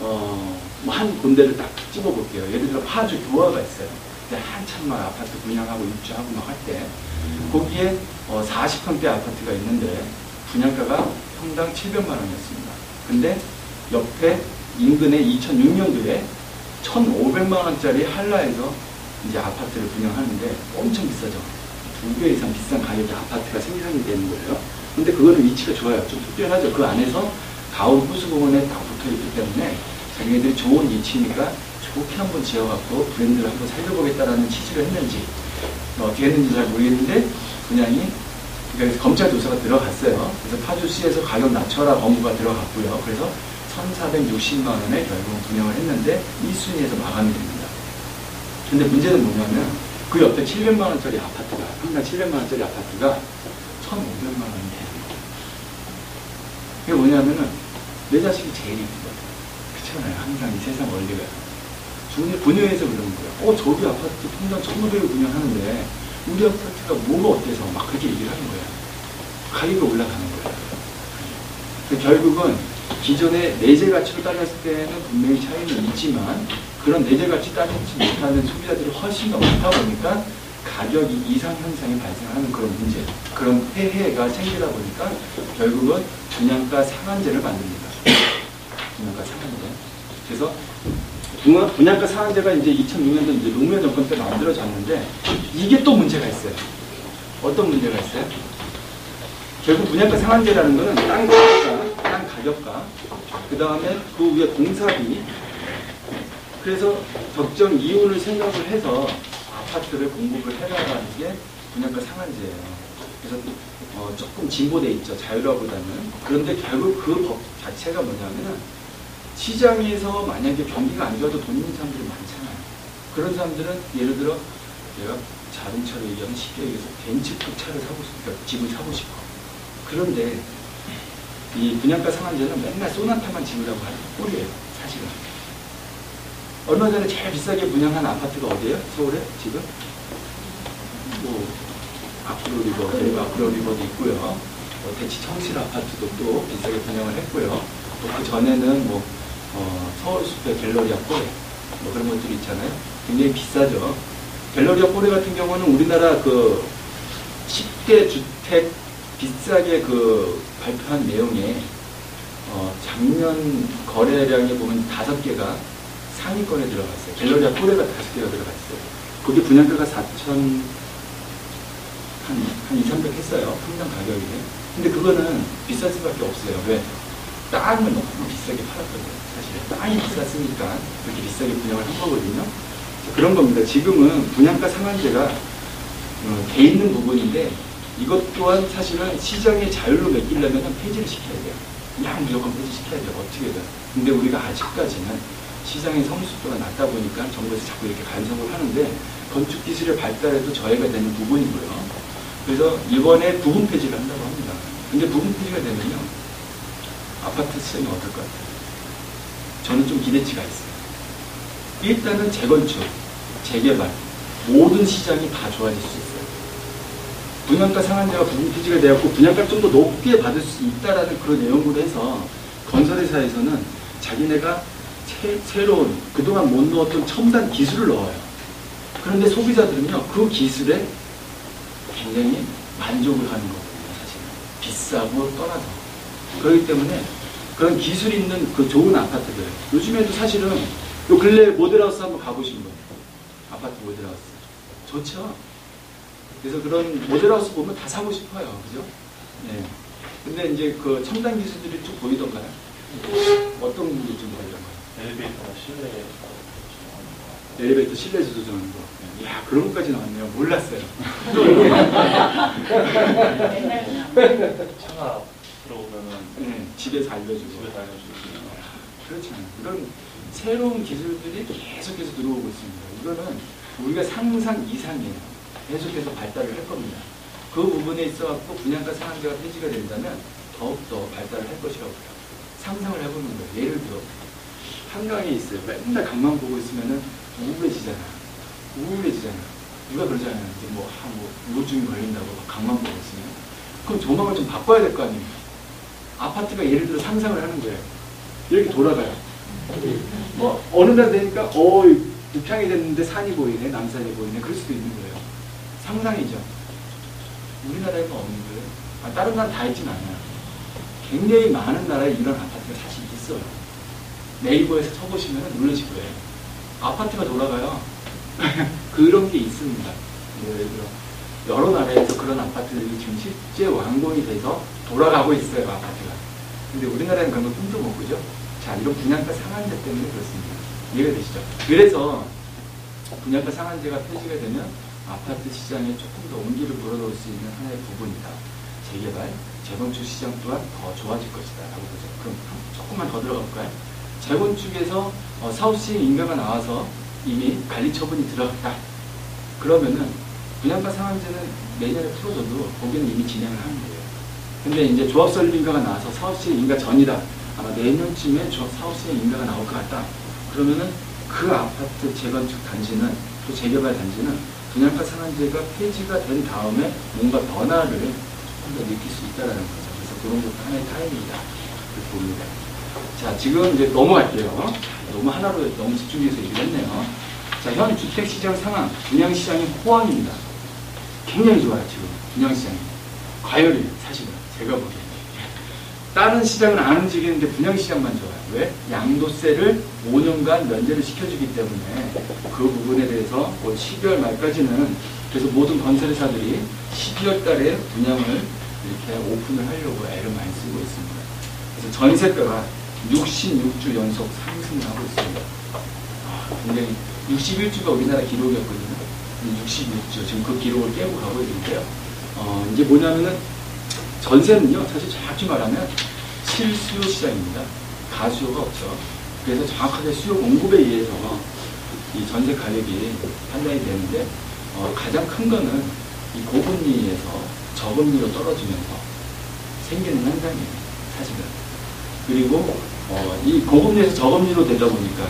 뭐 한 군데를 딱 집어볼게요. 예를 들어 파주 교화가 있어요. 그때 한참 막 아파트 분양하고 입주하고 막 할 때 거기에 40평대 아파트가 있는데 분양가가 평당 700만 원이었습니다. 근데 옆에 인근에 2006년도에 1,500만 원짜리 한라에서 이제 아파트를 분양하는데 엄청 비싸죠. 2배 이상 비싼 가격의 아파트가 생산이 되는 거예요. 근데 그거는 위치가 좋아요. 좀 특별하죠. 그 안에서 가을 호수공원에 딱 붙어 있기 때문에 자기네들이 좋은 위치니까 좋게 한번 지어갖고 브랜드를 한번 살려보겠다라는 취지를 했는지 어떻게 했는지 잘 모르겠는데 분양이, 그러니까 검찰 조사가 들어갔어요. 그래서 파주시에서 가격 낮춰라 권고가 들어갔고요. 그래서 1,460만 원에 결국 분양을 했는데 1순위에서 마감이 됩니다. 근데 문제는 뭐냐면 그 옆에 700만 원짜리 아파트가, 평당 700만 원짜리 아파트가 1,500만 원이 돼요. 그게 뭐냐면은 내 자식이 제일 이쁘거든. 그렇잖아요. 항상 이 세상 원리가. 분유에서 그러는 거예요. 저기 아파트 평당 1,500을 분양하는데 우리 아파트가 뭐가 어때서 막 그렇게 얘기를 하는 거예요. 가격이 올라가는 거예요. 결국은 기존의 내재 가치로 따졌을 때는 분명히 차이는 있지만 그런 내재 가치 따지지 못하는 소비자들이 훨씬 더 많다 보니까 가격이 이상 현상이 발생하는 그런 문제, 그런 폐해가 생기다 보니까 결국은 분양가 상한제를 만듭니다. 분양가 상한제. 그래서 분양가 상한제가 이제 2006년도 이제 노무현 정권 때 만들어졌는데 이게 또 문제가 있어요. 어떤 문제가 있어요? 결국 분양가 상한제라는 거는 땅 가격과 그 다음에 그 위에 공사비, 그래서 적정 이윤을 생각을 해서 아파트를 공급을 해라라는 게 분양가 상한제예요. 그래서 조금 진보돼 있죠. 자율화보다는. 그런데 결국 그 법 자체가 뭐냐면은 시장에서 만약에 경기가 안 좋아도 돈 있는 사람들이 많잖아요. 그런 사람들은 예를 들어 내가 자동차로 얘기하면 쉽게 얘기해서 벤츠급 차를 사고 싶고 집을 사고 싶어. 그런데 이 분양가 상한제는 맨날 소나타만 지으라고 하는 꼴이에요. 사실은. 얼마 전에 제일 비싸게 분양한 아파트가 어디예요? 서울에 지금? 뭐 아크로리버도 있고요. 대치 청실 아파트도 또 비싸게 분양을 했고요. 또 그 전에는 뭐 서울숲의 갤러리아 꼬레 뭐 그런 것들이 있잖아요. 굉장히 비싸죠. 갤러리아 꼬레 같은 경우는 우리나라 그 10대 주택 비싸게 그 발표한 내용에 작년 거래량에 보면 5개가 상위권에 들어갔어요. 갤러리아 꼬레가 5개가 들어갔어요. 거기 분양가가 4천 한 200~300 했어요. 평당 가격이. 근데 그거는 비쌀 수밖에 없어요. 왜? 땅을 너무 비싸게 팔았거든요. 사실 땅이 비쌌으니까 그렇게 비싸게 분양을 한 거거든요. 그런 겁니다. 지금은 분양가 상한제가 돼 있는 부분인데 이것 또한 사실은 시장의 자율로 맡기려면 폐지를 시켜야 돼요. 그냥 무조건 폐지시켜야 돼요. 어떻게든. 근데 우리가 아직까지는 시장의 성숙도가 낮다 보니까 정부에서 자꾸 이렇게 간섭을 하는데 건축 기술의 발달에도 저해가 되는 부분이고요. 그래서 이번에 부분 폐지를 한다고 합니다. 근데 부분 폐지가 되면요, 아파트 시장이 어떨 것 같아요? 저는 좀 기대치가 있어요. 일단은 재건축, 재개발, 모든 시장이 다 좋아질 수 있어요. 분양가 상한제가 부분 폐지가 되었고 분양가를 좀 더 높게 받을 수 있다라는 그런 내용으로 해서 건설회사에서는 자기네가 새로운 그동안 못 넣었던 첨단 기술을 넣어요. 그런데 소비자들은요 그 기술에 굉장히 만족을 하는 거거든요. 사실은 비싸고 떠나서 그렇기 때문에 그런 기술 있는 그 좋은 아파트들 요즘에도 사실은 요 근래 모델하우스 한번 가보신 분 아파트 모델하우스 좋죠. 그래서 그런 모델하우스 보면 다 사고 싶어요. 그죠? 네. 근데 이제 그 첨단 기술들이 좀 보이던가요? 어떤 게 좀 보이던가요? 엘리베이터 실내에서 조정하는 거. 이야, 그런 것까지 나왔네요. 몰랐어요. 차가 들어오면은 네, 집에서 알려주고. 그렇잖아요. 이런 새로운 기술들이 계속해서 들어오고 있습니다. 이거는 우리가 상상 이상이에요. 계속해서 발달을 할 겁니다. 그 부분에 있어갖고 분양가 상한제가 폐지가 된다면 더욱더 발달을 할 것이라고 해요. 상상을 해보는 거예요. 예를 들어 한강에 있어요. 맨날 강만 보고 있으면은 우울해지잖아. 누가 그러잖아요. 이제 뭐 우울증이 걸린다고 강만 보고 있으면. 그럼 조망을 좀 바꿔야 될 거 아닙니까? 아파트가 예를 들어 상상을 하는 거예요. 이렇게 돌아가요. 어느 날 되니까 북향이 됐는데 산이 보이네, 남산이 보이네. 그럴 수도 있는 거예요. 상상이죠. 우리나라에만 없는 거예요. 다른 나라 다 있진 않아요. 굉장히 많은 나라에 이런 아파트가 사실 있어요. 네이버에서 쳐보시면 놀라실 거예요. 아파트가 돌아가요. 그런 게 있습니다. 예를 들어 여러 나라에서 그런 아파트들이 지금 실제 완공이 돼서 돌아가고 있어요. 아파트가. 근데 우리나라는 그런 걸 꿈도 못 꾸죠. 자, 이런 분양가 상한제 때문에 그렇습니다. 이해가 되시죠? 그래서 분양가 상한제가 폐지가 되면 아파트 시장에 조금 더 온기를 불어넣을 수 있는 하나의 부분이다. 재개발, 재건축 시장 또한 더 좋아질 것이다. 라고 보죠. 그럼 조금만 더 들어가 볼까요? 재건축에서 사업시행 인가가 나와서 이미 관리 처분이 들어갔다. 그러면은 분양가 상한제는 내년에 풀어져도 거기는 이미 진행을 하는 거예요. 근데 이제 조합설립 인가가 나와서 사업시행 인가 전이다. 아마 내년쯤에 사업시행 인가가 나올 것 같다. 그러면은 그 아파트 재건축 단지는 또 재개발 단지는 분양가 상한제가 폐지가 된 다음에 뭔가 변화를 조금 더 느낄 수 있다는 거죠. 그래서 그런 것도 하나의 타임이다. 그렇게 봅니다. 자, 지금 이제 넘어갈게요. 너무 하나로 너무 집중해서 얘기를 했네요. 자, 현 주택시장 상황, 분양시장의 호황입니다. 굉장히 좋아요, 지금. 분양시장이. 과열이에요, 사실은. 제가 보기에는. 다른 시장은 안 움직이는데 분양시장만 좋아요. 왜? 양도세를 5년간 면제를 시켜주기 때문에 그 부분에 대해서 올 12월 말까지는 그래서 모든 건설회사들이 12월 달에 분양을 이렇게 오픈을 하려고 애를 많이 쓰고 있습니다. 그래서 전세가가 66주 연속 상승을 하고 있습니다. 굉장히 61주가 우리나라 기록이었거든요. 66주 지금 그 기록을 깨고 가고 있는데요. 이제 뭐냐면은 전세는요, 사실 정확히 말하면 실수요 시장입니다. 가수요가 없죠. 그래서 정확하게 수요 공급에 의해서 이 전세 가격이 판단이 되는데 가장 큰 거는 이 고금리에서 저금리로 떨어지면서 생기는 현상이에요. 사실은. 그리고 이 고금리에서 저금리로 되다 보니까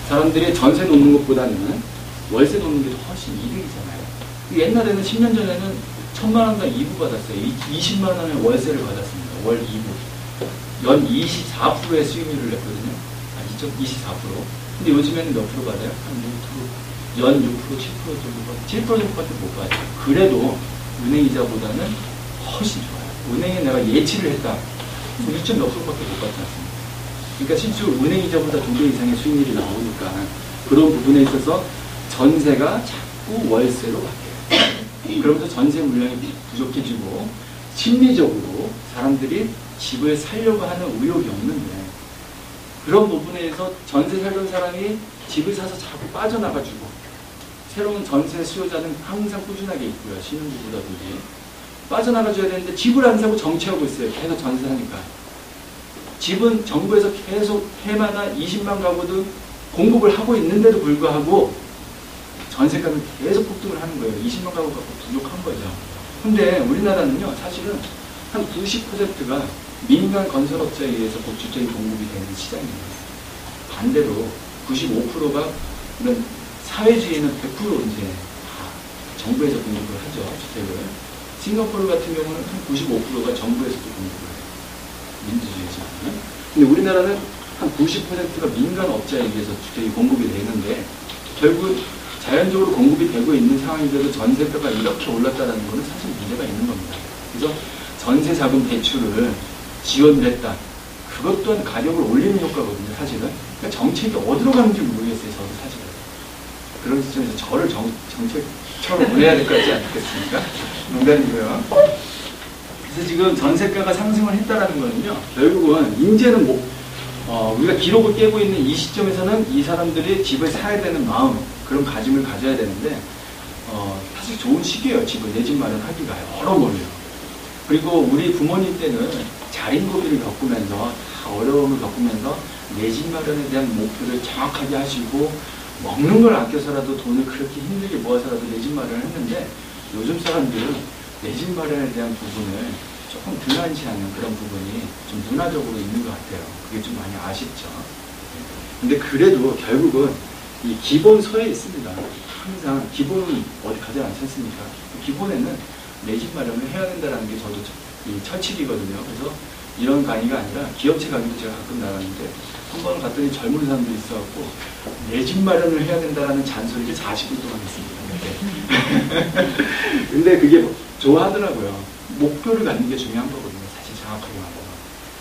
사람들이 전세 놓는 것보다는 월세 놓는 게 훨씬 이득이잖아요. 옛날에는 10년 전에는 1,000만 원당 2부 받았어요. 20만 원의 월세를 받았습니다. 월 2부. 연 24%의 수익률을 냈거든요. 24%. 근데 요즘에는 몇 프로 받아요? 한 6%. 연 6%, 7% 정도밖에 못 받아요. 그래도 은행이자보다는 훨씬 좋아요. 은행에 내가 예치를 했다. 2점 몇 프로밖에 못 받지 않습니다. 그러니까 실제로 은행이자보다 2배 이상의 수익률이 나오니까 그런 부분에 있어서 전세가 자꾸 월세로 바뀌어요. 그러면서 전세 물량이 부족해지고 심리적으로 사람들이 집을 살려고 하는 의욕이 없는데 그런 부분에서 전세 살던 사람이 집을 사서 자꾸 빠져나가지고 새로운 전세 수요자는 항상 꾸준하게 있고요. 신혼부부다들이 빠져나가줘야 되는데 집을 안 사고 정체하고 있어요. 계속 전세하니까. 집은 정부에서 계속 해마다 20만 가구도 공급을 하고 있는데도 불구하고 전세가는 계속 폭등을 하는 거예요. 20만 가구가 부족한 거죠. 근데 우리나라는요, 사실은 한 90%가 민간 건설업자에 의해서 주택이 공급이 되는 시장입니다. 반대로 95%가 이런 사회주의는 100% 이제 다 정부에서 공급을 하죠, 주택을. 싱가포르 같은 경우는 한 95%가 정부에서도 공급을 해요. 민주주의지만. 근데 우리나라는 한 90%가 민간 업자에 의해서 주택이 공급이 되는데, 결국 자연적으로 공급이 되고 있는 상황인데도 전세가가 이렇게 올랐다는 것은 사실 문제가 있는 겁니다. 그래서 전세 자금 대출을 지원을 했다. 그것 또한 가격을 올리는 효과거든요, 사실은. 그러니까 정책이 어디로 가는지 모르겠어요, 저도 사실은. 그런 시점에서 저를 정책처럼 보내야 될 것 같지 않겠습니까? 농담이고요. 그래서 지금 전세가가 상승을 했다라는 거는요, 결국은 이제는 우리가 기록을 깨고 있는 이 시점에서는 이 사람들이 집을 사야 되는 마음, 그런 가짐을 가져야 되는데, 사실 좋은 시기예요, 집을 내 집 마련하기가 여러모로요. 그리고 우리 부모님 때는 자린고비를 겪으면서, 다 어려움을 겪으면서 내 집 마련에 대한 목표를 정확하게 하시고, 먹는 걸 아껴서라도 돈을 그렇게 힘들게 모아서라도 내 집 마련을 했는데, 요즘 사람들은 내 집 마련에 대한 부분을 조금 등한시하는 그런 부분이 좀 문화적으로 있는 것 같아요. 그게 좀 많이 아쉽죠. 근데 그래도 결국은 이 기본서에 있습니다. 항상 기본은 어디 가지 않지 않습니까? 기본에는 내 집 마련을 해야 된다는 게 저도 이 철칙이거든요. 그래서 이런 강의가 아니라 기업체 강의도 제가 가끔 나가는데, 한 번 갔더니 젊은 사람들이 있어갖고 내 집 마련을 해야 된다는 잔소리를 40분 동안 했습니다. 근데 그게 좋아하더라고요. 목표를 갖는 게 중요한 거거든요. 사실 정확하게 말하면.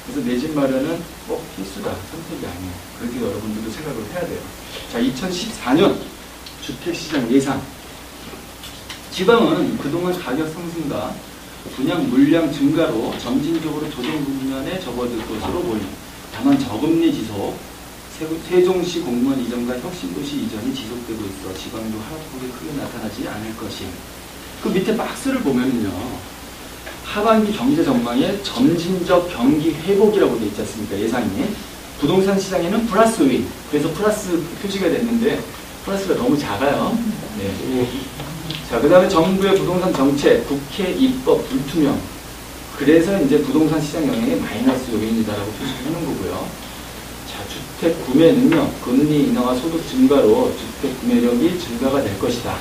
그래서 내 집 마련은 꼭 필수다. 선택이 아니에요. 그렇게 여러분들도 생각을 해야 돼요. 자, 2014년 주택시장 예상. 지방은 그동안 가격 상승과 분양 물량 증가로 점진적으로 조정 국면에 접어들 것으로 보입니다. 다만 저금리 지속, 세종시 공무원 이전과 혁신도시 이전이 지속되고 있어 지방도 하락폭이 크게 나타나지 않을 것입니다. 그 밑에 박스를 보면은요, 하반기 경제 전망에 점진적 경기 회복이라고 되어 있지 않습니까? 예상이. 부동산 시장에는 플러스 윈. 그래서 플러스 표시가 됐는데, 플러스가 너무 작아요. 네. 자, 그 다음에 정부의 부동산 정책, 국회 입법 불투명. 그래서 이제 부동산 시장 영향이 마이너스 요인이다라고 표시를 해놓은 거고요. 자, 주택 구매 능력, 금리 인하와 소득 증가로 주택 구매력이 증가가 될 것이다.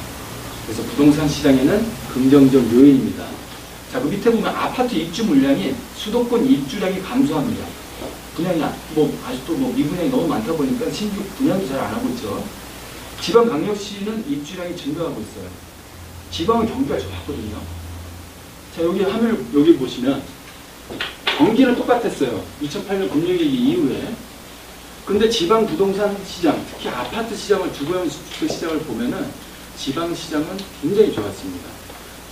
그래서 부동산 시장에는 긍정적 요인입니다. 자, 그 밑에 보면 아파트 입주 물량이 수도권 입주량이 감소합니다. 분양이 아직도 미분양이 너무 많다 보니까 신규 분양도 잘 안 하고 있죠. 지방광역시는 입주량이 증가하고 있어요. 지방은 경기가 좋았거든요. 자, 여기 화면을 여기 보시면 경기는 똑같았어요. 2008년 금융위기 이후에. 근데 지방 부동산 시장, 특히 아파트 시장을, 주거용 주택 시장을 보면은 지방 시장은 굉장히 좋았습니다.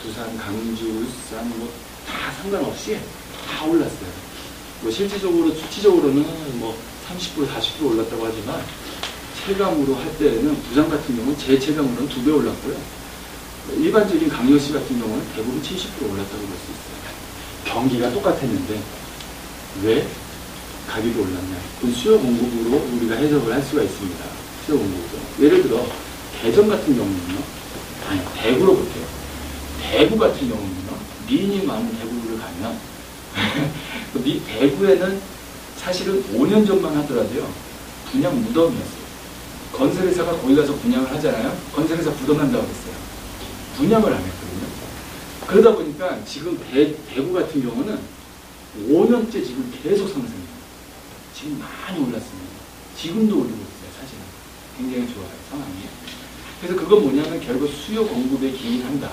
부산, 강주, 울산 다 상관없이 다 올랐어요. 실질적으로 수치적으로는 30% 40% 올랐다고 하지만 체감으로 할 때는 부산 같은 경우는 제 체감으로는 2배 올랐고요. 일반적인 강력시 같은 경우는 대부분 70% 올랐다고 볼 수 있어요. 경기가 똑같았는데 왜 가격이 올랐냐? 그 수요 공급으로 우리가 해석을 할 수가 있습니다. 수요 공급으로. 예를 들어 대전 같은 경우는요. 아니, 대구로 볼게요. 대구 같은 경우는요. 미인이 많은 대구를 가면 대구에는 사실은 5년 전만 하더라도요. 분양 무덤이었어요. 건설회사가 거기 가서 분양을 하잖아요. 건설회사 부동한다고 했어요. 분양을 안 했거든요. 그러다 보니까 지금 대구 같은 경우는 5년째 지금 계속 상승해요. 지금 많이 올랐습니다. 지금도 오르고 있어요. 사실은. 굉장히 좋아요. 상황이. 그래서 그건 뭐냐면 결국 수요 공급에 기인한다.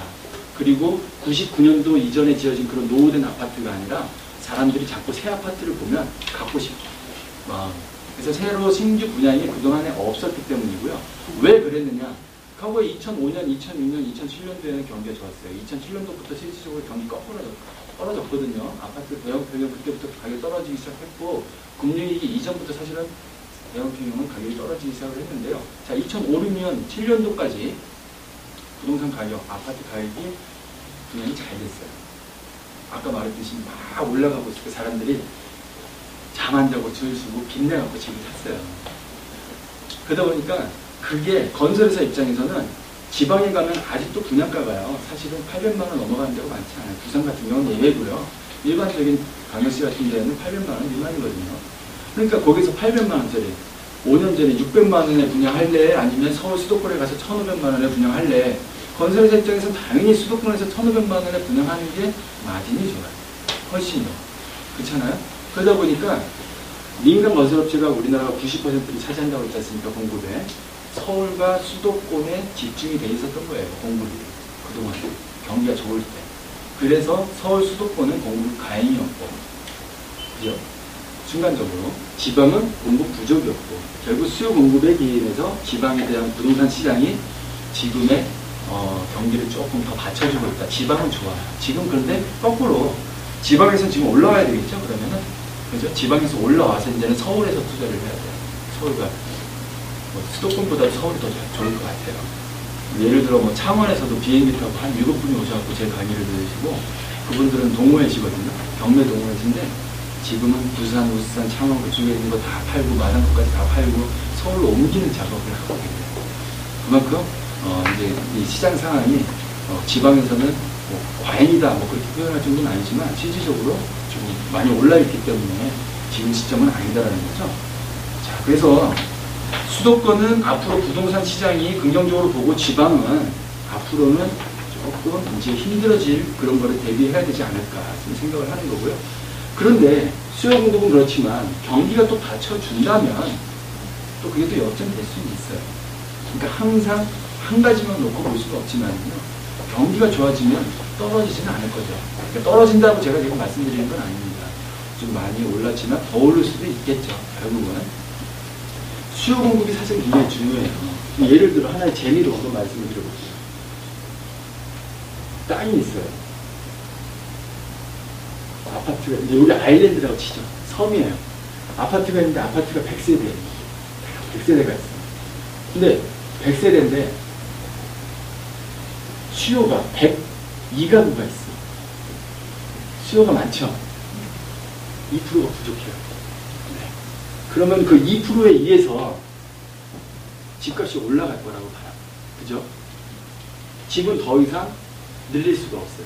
그리고 99년도 이전에 지어진 그런 노후된 아파트가 아니라 사람들이 자꾸 새 아파트를 보면 갖고 싶어. 그래서 새로 신규 분양이 그동안에 없었기 때문이고요. 왜 그랬느냐? 과거에 2005년, 2006년, 2007년도에는 경기가 좋았어요. 2007년도부터 실질적으로 경기가 떨어졌거든요. 아파트 대형 평형 그때부터 가격이 떨어지기 시작했고, 금융위기 이전부터 사실은 대형 평형은 가격이 떨어지기 시작을 했는데요. 자, 2005, 6년, 7년도까지 부동산 가격, 아파트 가격이 분양이 잘 됐어요. 아까 말했듯이 막 올라가고 있을 때 사람들이 잠 안 자고 줄 서고 빚내갖고 집을 샀어요. 그러다 보니까 그게 건설회사 입장에서는 지방에 가면 아직도 분양가가요. 사실은 800만 원 넘어가는 데가 많지 않아요. 부산 같은 경우는 예외고요. 일반적인 강역시 같은 데는 800만 원 미만이거든요. 그러니까 거기서 800만 원짜리 5년 전에 600만 원에 분양할래? 아니면 서울 수도권에 가서 1,500만 원에 분양할래? 건설회사 입장에서는 당연히 수도권에서 1,500만 원에 분양하는 게 마진이 좋아요. 훨씬 더. 그렇잖아요? 그러다 보니까 민간 건설업체가 우리나라가 90%를 차지한다고 했지 않습니까? 공급에. 서울과 수도권에 집중이 돼 있었던 거예요. 공급이. 그동안. 경기가 좋을 때. 그래서 서울 수도권은 공급 과잉이었고, 그죠? 순간적으로. 지방은 공급 부족이었고, 결국 수요 공급에 기인해서 지방에 대한 부동산 시장이 지금의 경기를 조금 더 받쳐주고 있다. 지방은 좋아요. 지금 그런데 거꾸로 지방에서 지금 올라와야 되겠죠? 그러면은. 그죠? 지방에서 올라와서 이제는 서울에서 투자를 해야 돼요. 서울과. 뭐 수도권보다 서울이 더 좋을 것 같아요. 예를 들어 뭐 창원에서도 비행기 타고 한 7분이 오셔갖고 제 강의를 들으시고, 그분들은 동호회시거든요. 경매 동호회신데 지금은 부산, 울산, 창원 그쪽에 있는 거 다 팔고 마당코까지 다 팔고 서울로 옮기는 작업을 하고 있어요. 그만큼 이제 이 시장 상황이 지방에서는 뭐 과잉이다 뭐 그렇게 표현할 정도는 아니지만 실질적으로 좀 많이 올라있기 때문에 지금 시점은 아니다라는 거죠. 자, 그래서 수도권은 앞으로 부동산 시장이 긍정적으로 보고 지방은 앞으로는 조금 이제 힘들어질 그런 거를 대비해야 되지 않을까 생각을 하는 거고요. 그런데 수요 공급은 그렇지만 경기가 또 받쳐준다면 또 그게 또 역전될 수는 있어요. 그러니까 항상 한 가지만 놓고 볼 수가 없지만요. 경기가 좋아지면 떨어지지는 않을 거죠. 그러니까 떨어진다고 제가 지금 말씀드리는 건 아닙니다. 좀 많이 올랐지만 더 오를 수도 있겠죠. 결국은. 수요 공급이 사실 굉장히 중요해요. 예를 들어 하나의 재미로 한번 말씀을 드려볼게요. 땅이 있어요. 아파트가, 이제 여기 아일랜드라고 치죠. 섬이에요. 아파트가 있는데 아파트가 100세대. 100세대가 있어요. 근데 100세대인데 수요가 102가구가 있어. 수요가 많죠? 2%가 부족해요. 네. 그러면 그 2%에 의해서 집값이 올라갈 거라고 봐요. 그죠? 집은 더 이상 늘릴 수가 없어요.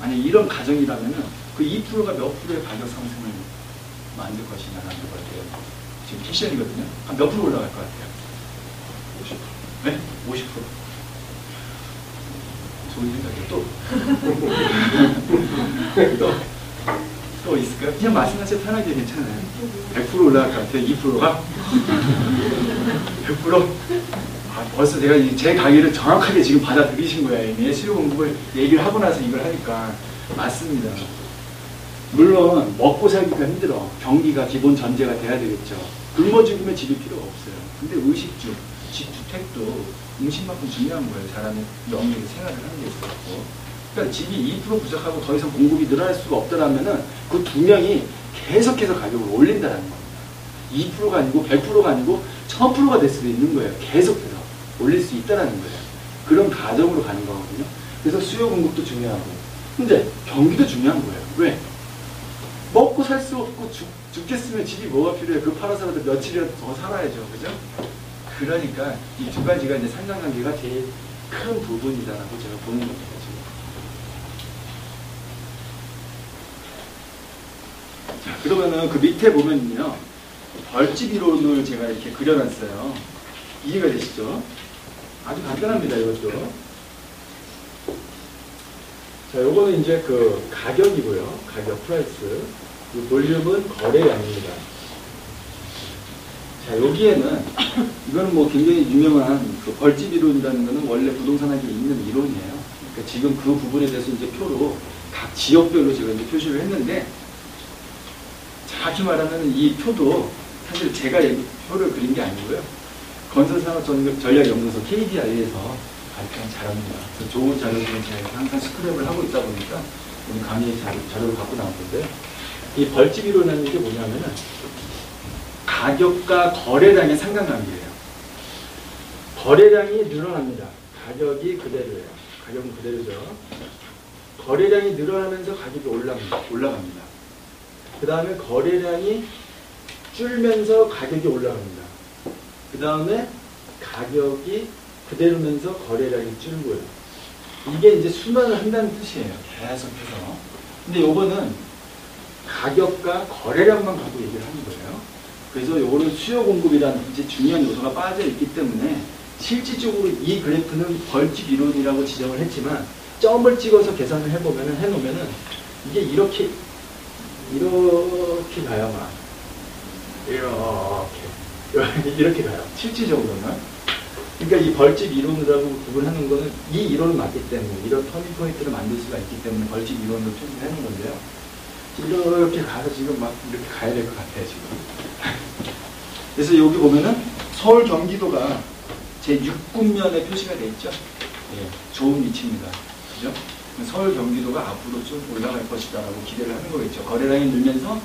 만약 이런 가정이라면 그 2%가 몇 프로의 가격 상승을 만들 것이냐라는 걸 같아요. 지금 키션이거든요. 몇 프로 올라갈 것 같아요? 50%. 네? 50%. 좋은 생각이에요. 또 있을까요? 그냥 말씀하세요. 편하게 괜찮아요. 100% 올라갈 것 같아요. 2%가? 100%? 아, 벌써 제가 제 강의를 정확하게 지금 받아들이신 거예요. 이미 수요 공급을 얘기를 하고 나서 이걸 하니까. 맞습니다. 물론 먹고 살기가 힘들어. 경기가 기본 전제가 돼야 되겠죠. 굶어 죽으면 집이 필요가 없어요. 근데 의식주, 집주택도 음식만큼 중요한 거예요. 사람이 영리하게 생활을 하는 데 있었고. 그러니까 집이 2% 부족하고 더 이상 공급이 늘어날 수가 없더라면은 그 두 명이 계속해서 가격을 올린다는 겁니다. 2%가 아니고 100%가 아니고 1000%가 될 수도 있는 거예요. 계속해서 올릴 수 있다는 거예요. 그런 가정으로 가는 거거든요. 그래서 수요 공급도 중요하고. 근데 경기도 중요한 거예요. 왜? 먹고 살 수 없고 죽겠으면 집이 뭐가 필요해? 그 팔아서라도 며칠이라도 더 살아야죠. 그죠? 그러니까 이 두 가지가 이제 상관관계가 제일 큰 부분이다라고 제가 보는 겁니다. 지금. 자, 그러면은 그 밑에 보면요. 벌집 이론을 제가 이렇게 그려놨어요. 이해가 되시죠? 아주 간단합니다, 이것도. 자, 요거는 이제 그 가격이고요. 가격, 프라이스. 이 볼륨은 거래량입니다. 자, 여기에는, 이거는 뭐 굉장히 유명한 그 벌집 이론이라는 거는 원래 부동산학에 있는 이론이에요. 그러니까 지금 그 부분에 대해서 이제 표로 각 지역별로 제가 이제 표시를 했는데, 정확히 말하면 이 표도 사실 제가 표를 그린 게 아니고요. 건설산업전략연구소 KDI에서 발표한 자료입니다. 그래서 좋은 자료들은 제가 항상 스크랩을 하고 있다 보니까 오늘 강의 자료를 갖고 나왔는데요. 이 벌집 이론이라는 게 뭐냐면은 가격과 거래량의 상관관계예요. 거래량이 늘어납니다. 가격이 그대로예요. 가격은 그대로죠. 거래량이 늘어나면서 가격이 올라갑니다. 그 다음에 거래량이 줄면서 가격이 올라갑니다. 그 다음에 가격이 그대로면서 거래량이 줄고요. 이게 이제 순환을 한다는 뜻이에요. 계속해서. 근데 요거는 가격과 거래량만 갖고 얘기를 하는 거예요. 그래서 요거는 수요 공급이라는 이제 중요한 요소가 빠져 있기 때문에 실질적으로 이 그래프는 벌집 이론이라고 지정을 했지만 점을 찍어서 계산을 해놓으면은 이게 이렇게 가요, 막. 이렇게 가요. 실질적으로는. 그러니까 이 벌집 이론이라고 구분하는 거는 이 이론을 맞기 때문에 이런 터닝 포인트를 만들 수가 있기 때문에 벌집 이론으로 표시를 하는 건데요. 이렇게 가서 지금 막 이렇게 가야 될 것 같아요, 지금. 그래서 여기 보면은 서울 경기도가 제 6군면에 표시가 돼 있죠. 예, 좋은 위치입니다. 그죠? 서울 경기도가 앞으로 좀 올라갈 것이다라고 기대를 하는 거겠죠. 거래량이 늘면서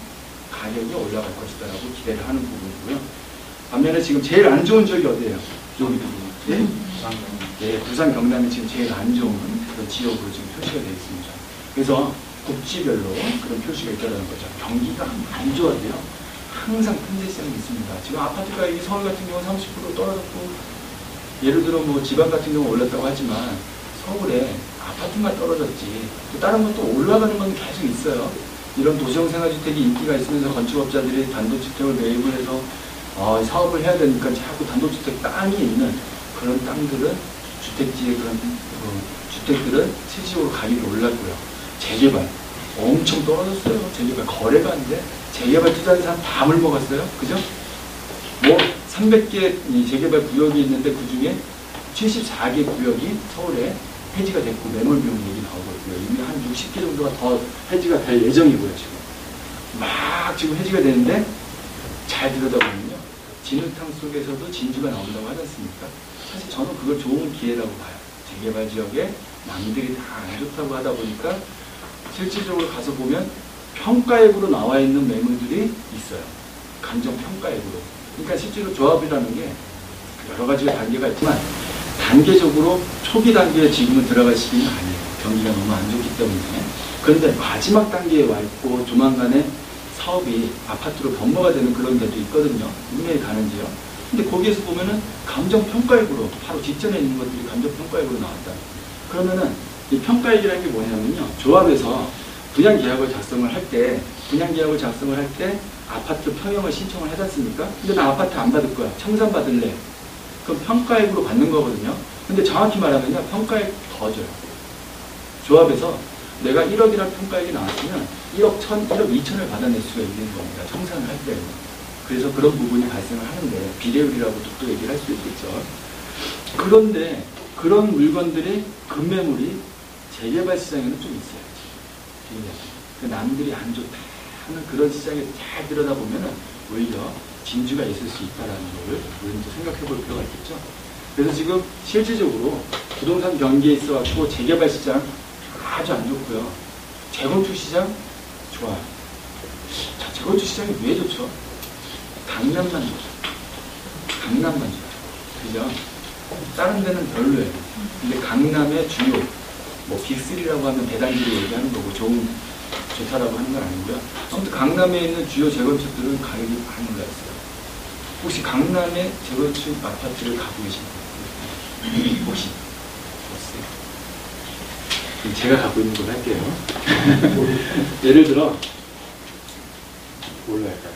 가격이 올라갈 것이다라고 기대를 하는 부분이고요. 반면에 지금 제일 안 좋은 지역이 어디예요? 여기 부분. 예? 예, 부산 경남이 지금 제일 안 좋은 그런 지역으로 지금 표시가 되어 있습니다. 그래서 국지별로 그런 표시가 있다는 거죠. 경기가 안 좋아도요. 항상 편제성이 있습니다. 지금 아파트 가격이 서울 같은 경우 30% 떨어졌고, 예를 들어 뭐 지방 같은 경우 올랐다고 하지만 서울에 아파트만 떨어졌지 또 다른 것도 올라가는 건 계속 있어요. 이런 도시형 생활주택이 인기가 있으면서 건축업자들이 단독주택을 매입을 해서 사업을 해야 되니까 자꾸 단독주택 땅이 있는 그런 땅들은 주택지의 그런 주택들은 실질적으로 가격이 올랐고요. 재개발 엄청 떨어졌어요. 재개발 거래가 안 돼. 재개발 투자한 사람 다 물먹었어요. 그죠? 뭐 300개 재개발 구역이 있는데 그 중에 74개 구역이 서울에 해지가 됐고 매몰 비용 얘기 나오고 있고요. 이미 한 60개 정도가 더 해지가 될 예정이고요. 지금 막 지금 해지가 되는데 잘 들여다보면요. 진흙탕 속에서도 진주가 나온다고 하지 않습니까? 사실 저는 그걸 좋은 기회라고 봐요. 재개발 지역에 남들이 다 안 좋다고 하다 보니까 실질적으로 가서 보면 평가액으로 나와 있는 매물들이 있어요. 감정 평가액으로. 그러니까 실제로 조합이라는 게 여러 가지 단계가 있지만 단계적으로 초기 단계에 지금은 들어갈 시기는 아니에요. 경기가 너무 안 좋기 때문에. 그런데 마지막 단계에 와 있고 조만간에 사업이 아파트로 변모가 되는 그런 데도 있거든요. 분명히 가는지요. 근데 거기에서 보면은 감정평가액으로 바로 직전에 있는 것들이 감정평가액으로 나왔다. 그러면은 이 평가액이라는 게 뭐냐면요. 조합에서 분양계약을 작성을 할 때 아파트 평형을 신청을 하지 않습니까? 근데 나 아파트 안 받을 거야. 청산받을래. 그럼 평가액으로 받는 거거든요. 근데 정확히 말하면요. 평가액 더 줘요. 조합에서 내가 1억이라는 평가액이 나왔으면 1억 2천을 받아낼 수가 있는 겁니다. 청산을 할 때는. 그래서 그런 부분이 발생을 하는데 비례율이라고 또 얘기를 할 수 있겠죠. 그런데 그런 물건들이 급매물이 재개발 시장에는 좀 있어야지. 남들이 안 좋다 하는 그런 시장에 잘 들여다보면 오히려 진주가 있을 수 있다는 걸 우리는 생각해 볼 필요가 있겠죠. 그래서 지금 실질적으로 부동산 경기에 있어갖고 재개발 시장 아주 안 좋고요. 재건축 시장 좋아요. 자, 재건축 시장이 왜 좋죠? 강남만 좋죠. 강남만 좋죠. 그죠? 다른 데는 별로예요. 근데 강남의 주요, 뭐 빅3라고 하면 대단지를 얘기하는 거고 좋다라고 하는 건 아니고요. 아무튼 강남에 있는 주요 재건축들은 가격이 많이 올라있어요. 혹시 강남의 재건축 아파트를 가고 계신가요? 혹시? 없어요. 제가 갖고 있는 걸 할게요. 예를 들어 뭘로 할까요?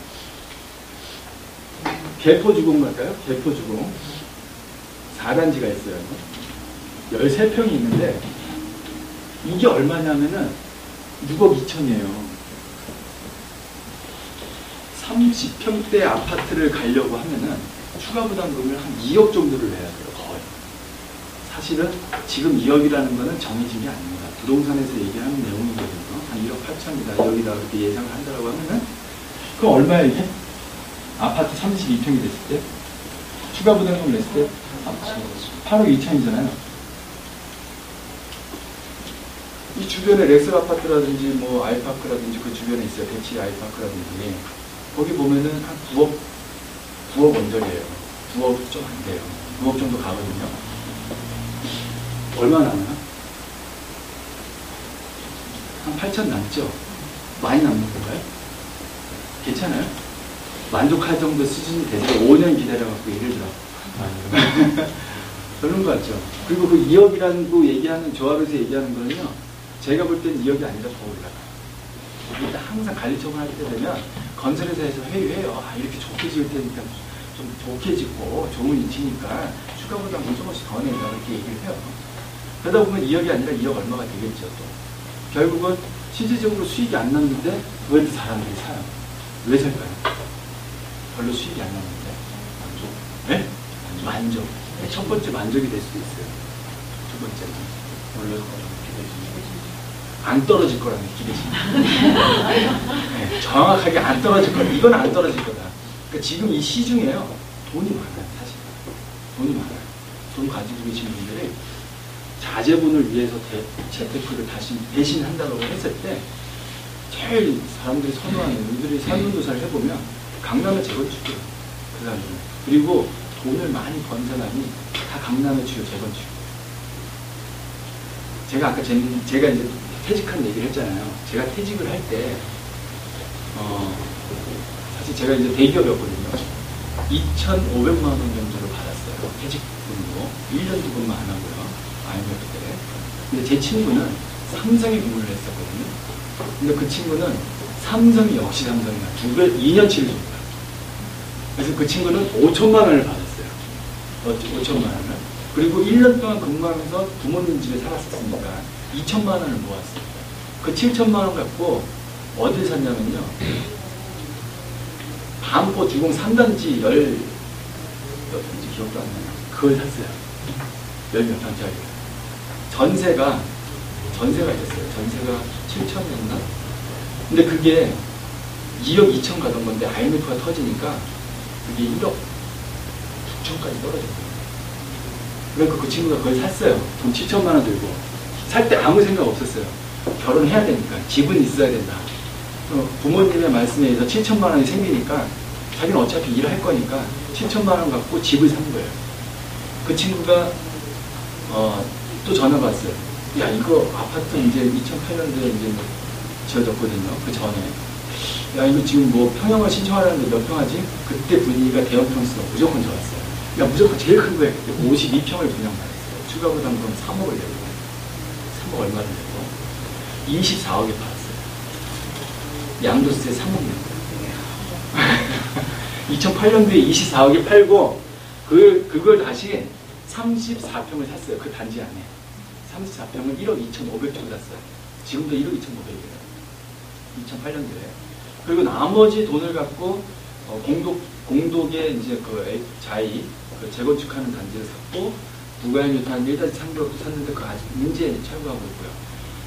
개포주공 갈까요? 개포주공 4단지가 있어요. 13평이 있는데 이게 얼마냐면은 6억 2천이에요. 30평대 아파트를 가려고 하면은 추가 부담금을 한 2억 정도를 내야 돼요. 거의. 사실은 지금 2억이라는 거는 정해진 게 아닙니다. 부동산에서 얘기하는 내용이거든요. 한 1억 8천이다. 여기다 그렇게 예상을 한다고 하면은 그럼 얼마야 이게? 아파트 32평이 됐을 때 추가 부담금을 냈을 때 8억 2천이잖아요. 이 주변에 렉스 아파트라든지 뭐 아이파크라든지 그 주변에 있어요. 대치 아이파크라든지 거기 보면은 한 9억 원정이에요. 9억 좀 안 돼요. 9억 정도 가거든요. 얼마 남나? 한 8천 남죠? 많이 남는 건가요? 괜찮아요? 만족할 정도 수준이 되죠. 5년 기다려갖고 예를 들어. 그런 거 같죠. 그리고 그 2억이라는 거 얘기하는 조합에서 얘기하는 거는요. 제가 볼 땐 2억이 아니라 더 올라가요. 일단 항상 관리청을 할 때 되면 건설회사에서 회의해요. 아, 이렇게 좋게 지을 테니까 좀 좋게 짓고 좋은 위치니까 추가보다 조금씩 더 내자 이렇게 얘기를 해요. 그러다 보면 2억이 아니라 2억 얼마가 되겠죠. 또 결국은 실질적으로 수익이 안 났는데 왜 사람들이 사요? 왜 살까요? 별로 수익이 안 났는데 만족? 네? 만족. 첫 번째 만족이 될 수도 있어요. 두 번째는 물론 안 떨어질 거라는 기대심. 네, 정확하게 안 떨어질 거다. 이건 안 떨어질 거다. 그러니까 지금 이 시중에요. 돈이 많아요. 사실. 돈이 많아요. 돈 가지고 계신 분들이 자제분을 위해서 재테크를 다시 대신한다고 했을 때 제일 사람들이 선호하는 분들이 설문조사를 해보면 강남의 재건축이에요. 그 사람들은. 그리고 돈을 많이 번 사람이 다 강남의 주요 재건축. 제가 아까 제가 이제 퇴직한 얘기를 했잖아요. 제가 퇴직을 할 때, 사실 제가 이제 대기업이었거든요. 2,500만 원 정도를 받았어요. 퇴직금으로. 1년도 근무 안 하고요. IMF 때. 근데 제 친구는 삼성에 근무를 했었거든요. 근데 그 친구는 삼성이 역시 삼성이야. 2년치를 줍니다. 그래서 그 친구는 5천만 원을 받았어요. 5천만 원을. 그리고 1년 동안 근무하면서 부모님 집에 살았었으니까 2천만 원을 모았어요. 그 7천만 원 갖고 어딜 샀냐면요. 반포 주공 3단지 몇 단지 기억도 안 나요. 그걸 샀어요. 10몇 평짜리. 전세가 있었어요. 전세가 7천이었나? 근데 그게 2억 2천 가던 건데 IMF가 터지니까 그게 1억 9천까지 떨어졌어요. 그러니까 그 친구가 그걸 샀어요. 돈 7천만 원 들고. 살 때 아무 생각 없었어요. 결혼해야 되니까. 집은 있어야 된다. 부모님의 말씀에 의해서 7천만 원이 생기니까 자기는 어차피 일할 거니까 7천만 원 갖고 집을 산 거예요. 그 친구가 또 전화가 왔어요. 야, 이거 아파트 이제 2008년도에 이제 지어졌거든요. 그 전에. 야, 이거 지금 뭐 평형을 신청하라는데 몇 평 하지? 그때 분위기가 대형 평수가 무조건 좋았어요. 야, 무조건 제일 큰 거예요. 52평을 분양받았어요. 추가 부담금 3억을 내고, 3억 얼마를 내고, 24억에 팔았어요. 양도세 3억 내고. 2008년도에 24억에 팔고, 그걸 다시 34평을 샀어요. 그 단지 안에. 34평을 1억 2,500 주고 샀어요. 지금도 1억 2,500이에요. 2008년도에. 그리고 나머지 돈을 갖고, 공독에 이제 그 자이, 그 재건축하는 단지를 샀고, 부가연유탄 한 1-300도 샀는데 그 아직 문제 철거하고 있고요.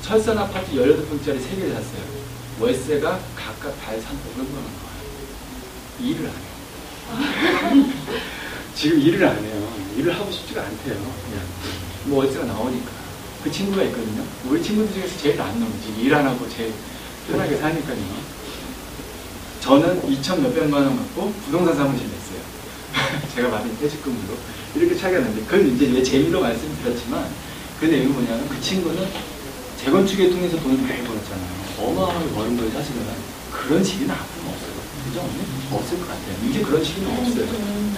철산 아파트 18평짜리 3개를 샀어요. 월세가 각각 달 3,500만 원 나와요. 일을 안 해요. 지금 일을 안 해요. 일을 하고 싶지가 않대요. 그냥. 뭐 월세가 나오니까. 그 친구가 있거든요. 우리 친구들 중에서 제일 안 나오지. 일 안 하고 제일 편하게 사니까요. 저는 2천 몇백만 원 갖고 부동산 사무실 냈어요. 제가 받은 퇴직금으로. 이렇게 차이가 나는데, 그건 이제 왜 재미로 말씀드렸지만, 그 내용이 뭐냐면, 그 친구는 재건축에 통해서 돈을 많이 벌었잖아요. 어마어마하게 버는 거예요, 사실은. 그런 시기는 앞으로 없어요. 그죠? 없을 것 같아요. 이제 그런 시기는 없어요.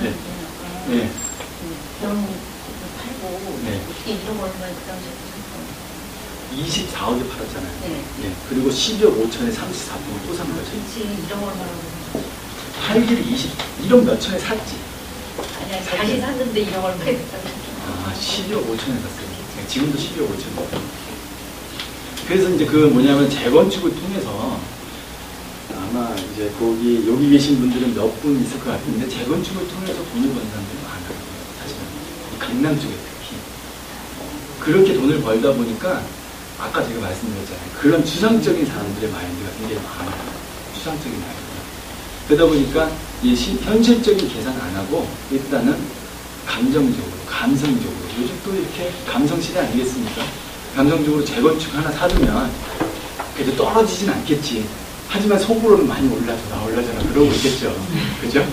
네. 네. 팔고, 네. 어떻게 1억 얼마에 그 당시에 24억에 팔았잖아요. 네. 네. 그리고 12억 5천에 34평을 또 산 거죠. 그렇지, 1억 얼마라고. 팔기를 1억 몇 천에 샀지. 아니, 다시 샀는데 1억 얼마에 됐다고. 아, 12억 5천에 샀어요. 네, 지금도 12억 5천. 그래서 이제 그 뭐냐면 재건축을 통해서 아마 이제 여기 계신 분들은 몇 분 있을 것 같은데 재건축을 통해서 돈을 버는 사람들이 많아요. 사실은. 강남 쪽에 특히. 그렇게 돈을 벌다 보니까 아까 제가 말씀드렸잖아요. 그런 추상적인 사람들의 마인드가 굉장히 많아요. 추상적인 마인드. 그러다 보니까 이 현실적인 계산 안 하고 일단은 감정적으로, 감성적으로. 요즘 또 이렇게 감성시대 아니겠습니까? 감성적으로 재건축 하나 사두면 그래도 떨어지진 않겠지. 하지만 속으로는 많이 올라잖아. 그러고 있겠죠. 그죠?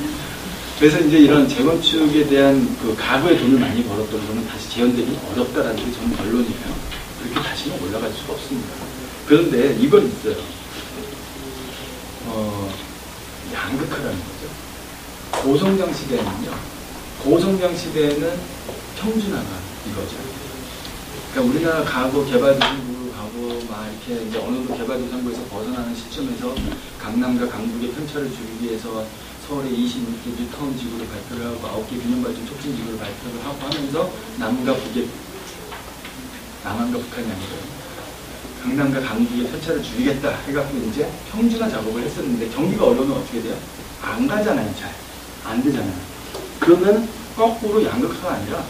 그래서 이제 이런 재건축에 대한 그 과거에 돈을 많이 벌었던 거는 다시 재현되기 어렵다라는 게 저는 결론이에요. 그렇게 다시는 올라갈 수가 없습니다. 그런데 이건 있어요. 양극화라는 거죠. 고성장 시대는요. 고성장 시대에는 평준화가 이거죠. 그러니까 우리나라 가구, 개발도시로 가구 하고 막 이렇게 이제 어느 정도 개발도상국에서 벗어나는 시점에서 강남과 강북의 편차를 줄이기 위해서 서울에 26개 뉴타운 지구를 발표를 하고 9개 균형발전 촉진 지구를 발표를 하고 하면서 남과 북의 남한과 북한이 아니고요. 강남과 강북의 편차를 줄이겠다 해갖고 이제 평준화 작업을 했었는데 경기가 어려우면 어떻게 돼요? 안 가잖아요. 잘 안 되잖아요. 그러면 거꾸로 양극화가 아니라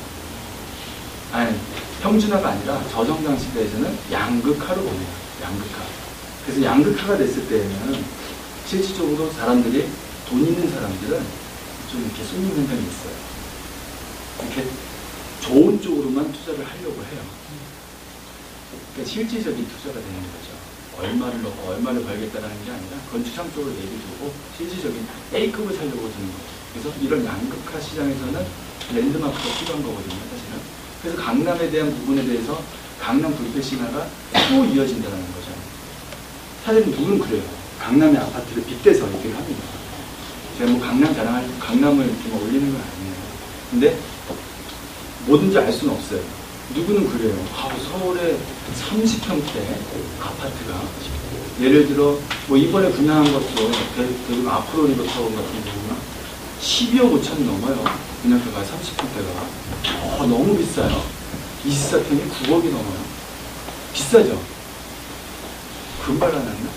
평준화가 아니라 저성장 시대에서는 양극화로 보내요. 양극화. 그래서 양극화가 됐을 때에는 실질적으로 사람들이 돈 있는 사람들은 좀 이렇게 쏠림 현상이 있어요. 이렇게 좋은 쪽으로만 투자를 하려고 해요. 그러니까 실질적인 투자가 되는 거죠. 얼마를 넣고 얼마를 벌겠다라는 게 아니라 건축상적으로 얘기 두고 실질적인 A급을 살려고 드는 거죠. 그래서 이런 양극화 시장에서는 랜드마크가 필요한 거거든요, 사실은. 그래서 강남에 대한 부분에 대해서 강남 불패 신화가 또 이어진다는 거죠. 사실 누군 그래요. 강남의 아파트를 빗대서 얘기를 합니다. 제가 뭐 강남을 이렇게 막 올리는 건 아니에요. 근데 뭐든지 알 수는 없어요. 누구는 그래요. 서울에 30평대 아파트가 예를 들어 뭐 이번에 분양한 것도 대륙 아프로 리버타운 같은 경우는 12억 5천이 넘어요. 분양가가 30평대가 너무 비싸요. 24평이 9억이 넘어요. 비싸죠. 금발 안 했나?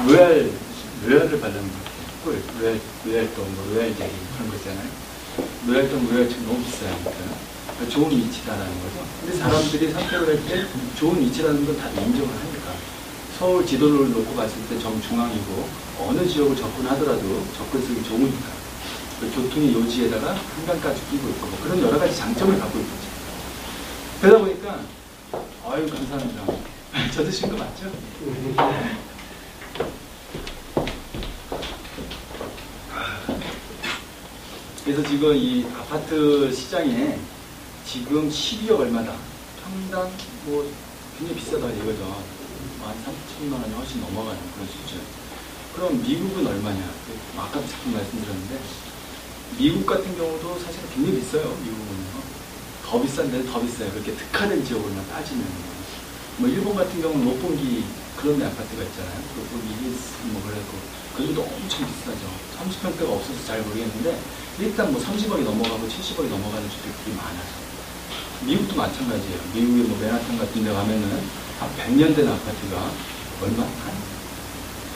로얄을 발라는 것 같아요. 로얄동, 로얄제리 그런 거 있잖아요. 로얄동, 로얄층 너무 비싸요. 그러니까 좋은 위치다라는 거죠. 근데 사람들이 선택을 할 때 좋은 위치라는 건 다 인정을 하니까. 서울 지도를 놓고 봤을 때 정중앙이고 어느 지역을 접근하더라도 접근성이 좋으니까. 교통의 요지에다가 한강까지 끼고 있고 뭐 그런 여러 가지 장점을 갖고 있겠죠. 그러다 보니까 아유 감사합니다. 저 드신 거 맞죠? 그래서 지금 이 아파트 시장에 지금 12억 얼마다. 평당 뭐 굉장히 비싸다 이거죠. 한 3천만 원이 훨씬 넘어가는 그런 수준. 그럼 미국은 얼마냐? 아까도 잠깐 말씀드렸는데 미국 같은 경우도 사실 굉장히 비싸요. 미국은요. 더 비싼데 더 비싸요. 그렇게 특화된 지역으로만 따지면. 뭐 일본 같은 경우는 롯본기 그런 데 아파트가 있잖아요. 롯본기 힐스 뭐 그래갖고 그것도 엄청 비싸죠. 30평대가 없어서 잘 모르겠는데 일단 뭐 30억이 넘어가고 70억이 넘어가는 주택들이 많아요. 미국도 마찬가지예요. 미국의 뭐 맨하탄 같은 데 가면은 한 100년 된 아파트가 얼마? 한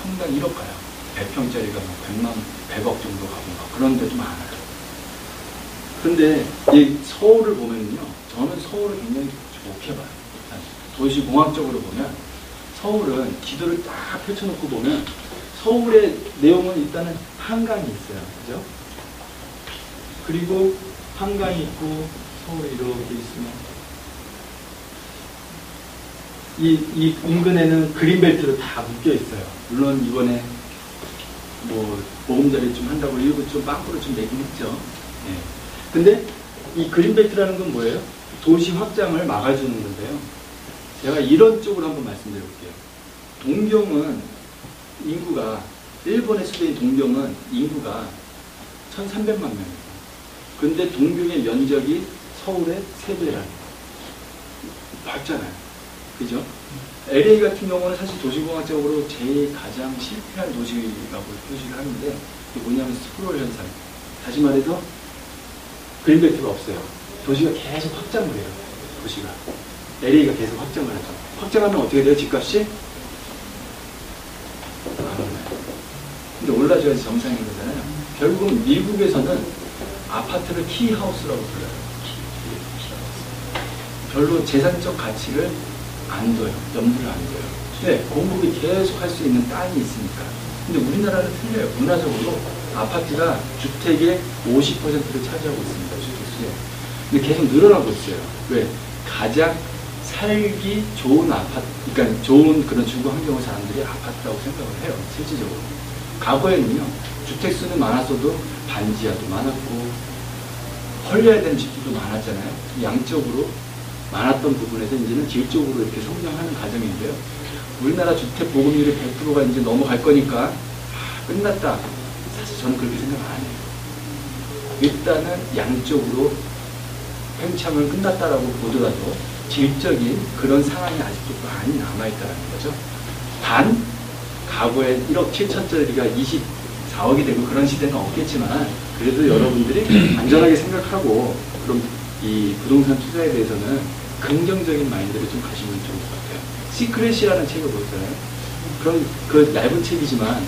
평당 1억 가요. 100평짜리가 뭐 100억 정도 가고 막 그런 데도 많아요. 근데 이 서울을 보면요. 저는 서울을 굉장히 좋게 봐요. 도시공학적으로 보면 서울은 지도를 딱 펼쳐놓고 보면 서울의 내용은 일단은 한강이 있어요. 그죠? 그리고 한강이 있고 서울에 이렇게 있으면 이 인근에는 그린벨트로 다 묶여 있어요. 물론 이번에 뭐 보금자리 좀 한다고 일부 좀 빵꾸를 좀 내긴 했죠. 네. 근데 이 그린벨트라는 건 뭐예요? 도시 확장을 막아주는 건데요. 제가 이런 쪽으로 한번 말씀드려볼게요. 동경은 인구가 일본의 수도인 동경은 인구가 1,300만 명이에요. 근데 동경의 면적이 서울의 3배라는 밝잖아요. 그죠? LA 같은 경우는 사실 도시공학적으로 제일 가장 실패한 도시라고 표시를 하는데 이게 뭐냐면 스프롤 현상. 다시 말해서 그린벨트가 없어요. 도시가 계속 확장을 해요. 도시가. LA가 계속 확장을 하죠. 확장하면 어떻게 돼요? 집값이? 안 올라요. 근데 올라줘야지 정상인 거잖아요. 결국은 미국에서는 아파트를 키하우스라고 불러요. 키하우스. 별로 재산적 가치를 안 둬요. 염두를 안 둬요. 네, 공급이 계속 할 수 있는 땅이 있으니까. 근데 우리나라는 틀려요. 문화적으로 아파트가 주택의 50%를 차지하고 있습니다. 주택수에. 근데 계속 늘어나고 있어요. 왜? 가장 살기 좋은 아파트, 그러니까 좋은 그런 주거 환경을 사람들이 아파트라고 생각을 해요. 실질적으로. 과거에는요, 주택수는 많았어도 반지하도 많았고, 헐려야 되는 집들도 많았잖아요. 양적으로 많았던 부분에서 이제는 질적으로 이렇게 성장하는 과정인데요. 우리나라 주택 보급률이 100%가 이제 넘어갈 거니까, 끝났다. 사실 저는 그렇게 생각 안 해요. 일단은 양적으로 팽창을 끝났다라고 보더라도 질적인 그런 상황이 아직도 많이 남아있다는 거죠. 단, 가구에 1억 7천짜리가 24억이 되고 그런 시대는 없겠지만, 그래도 여러분들이 안전하게 생각하고, 그럼 이 부동산 투자에 대해서는 긍정적인 마인드를 좀 가시면 좋을 것 같아요. 시크릿이라는 책을 보셨잖아요. 그럼 그 얇은 책이지만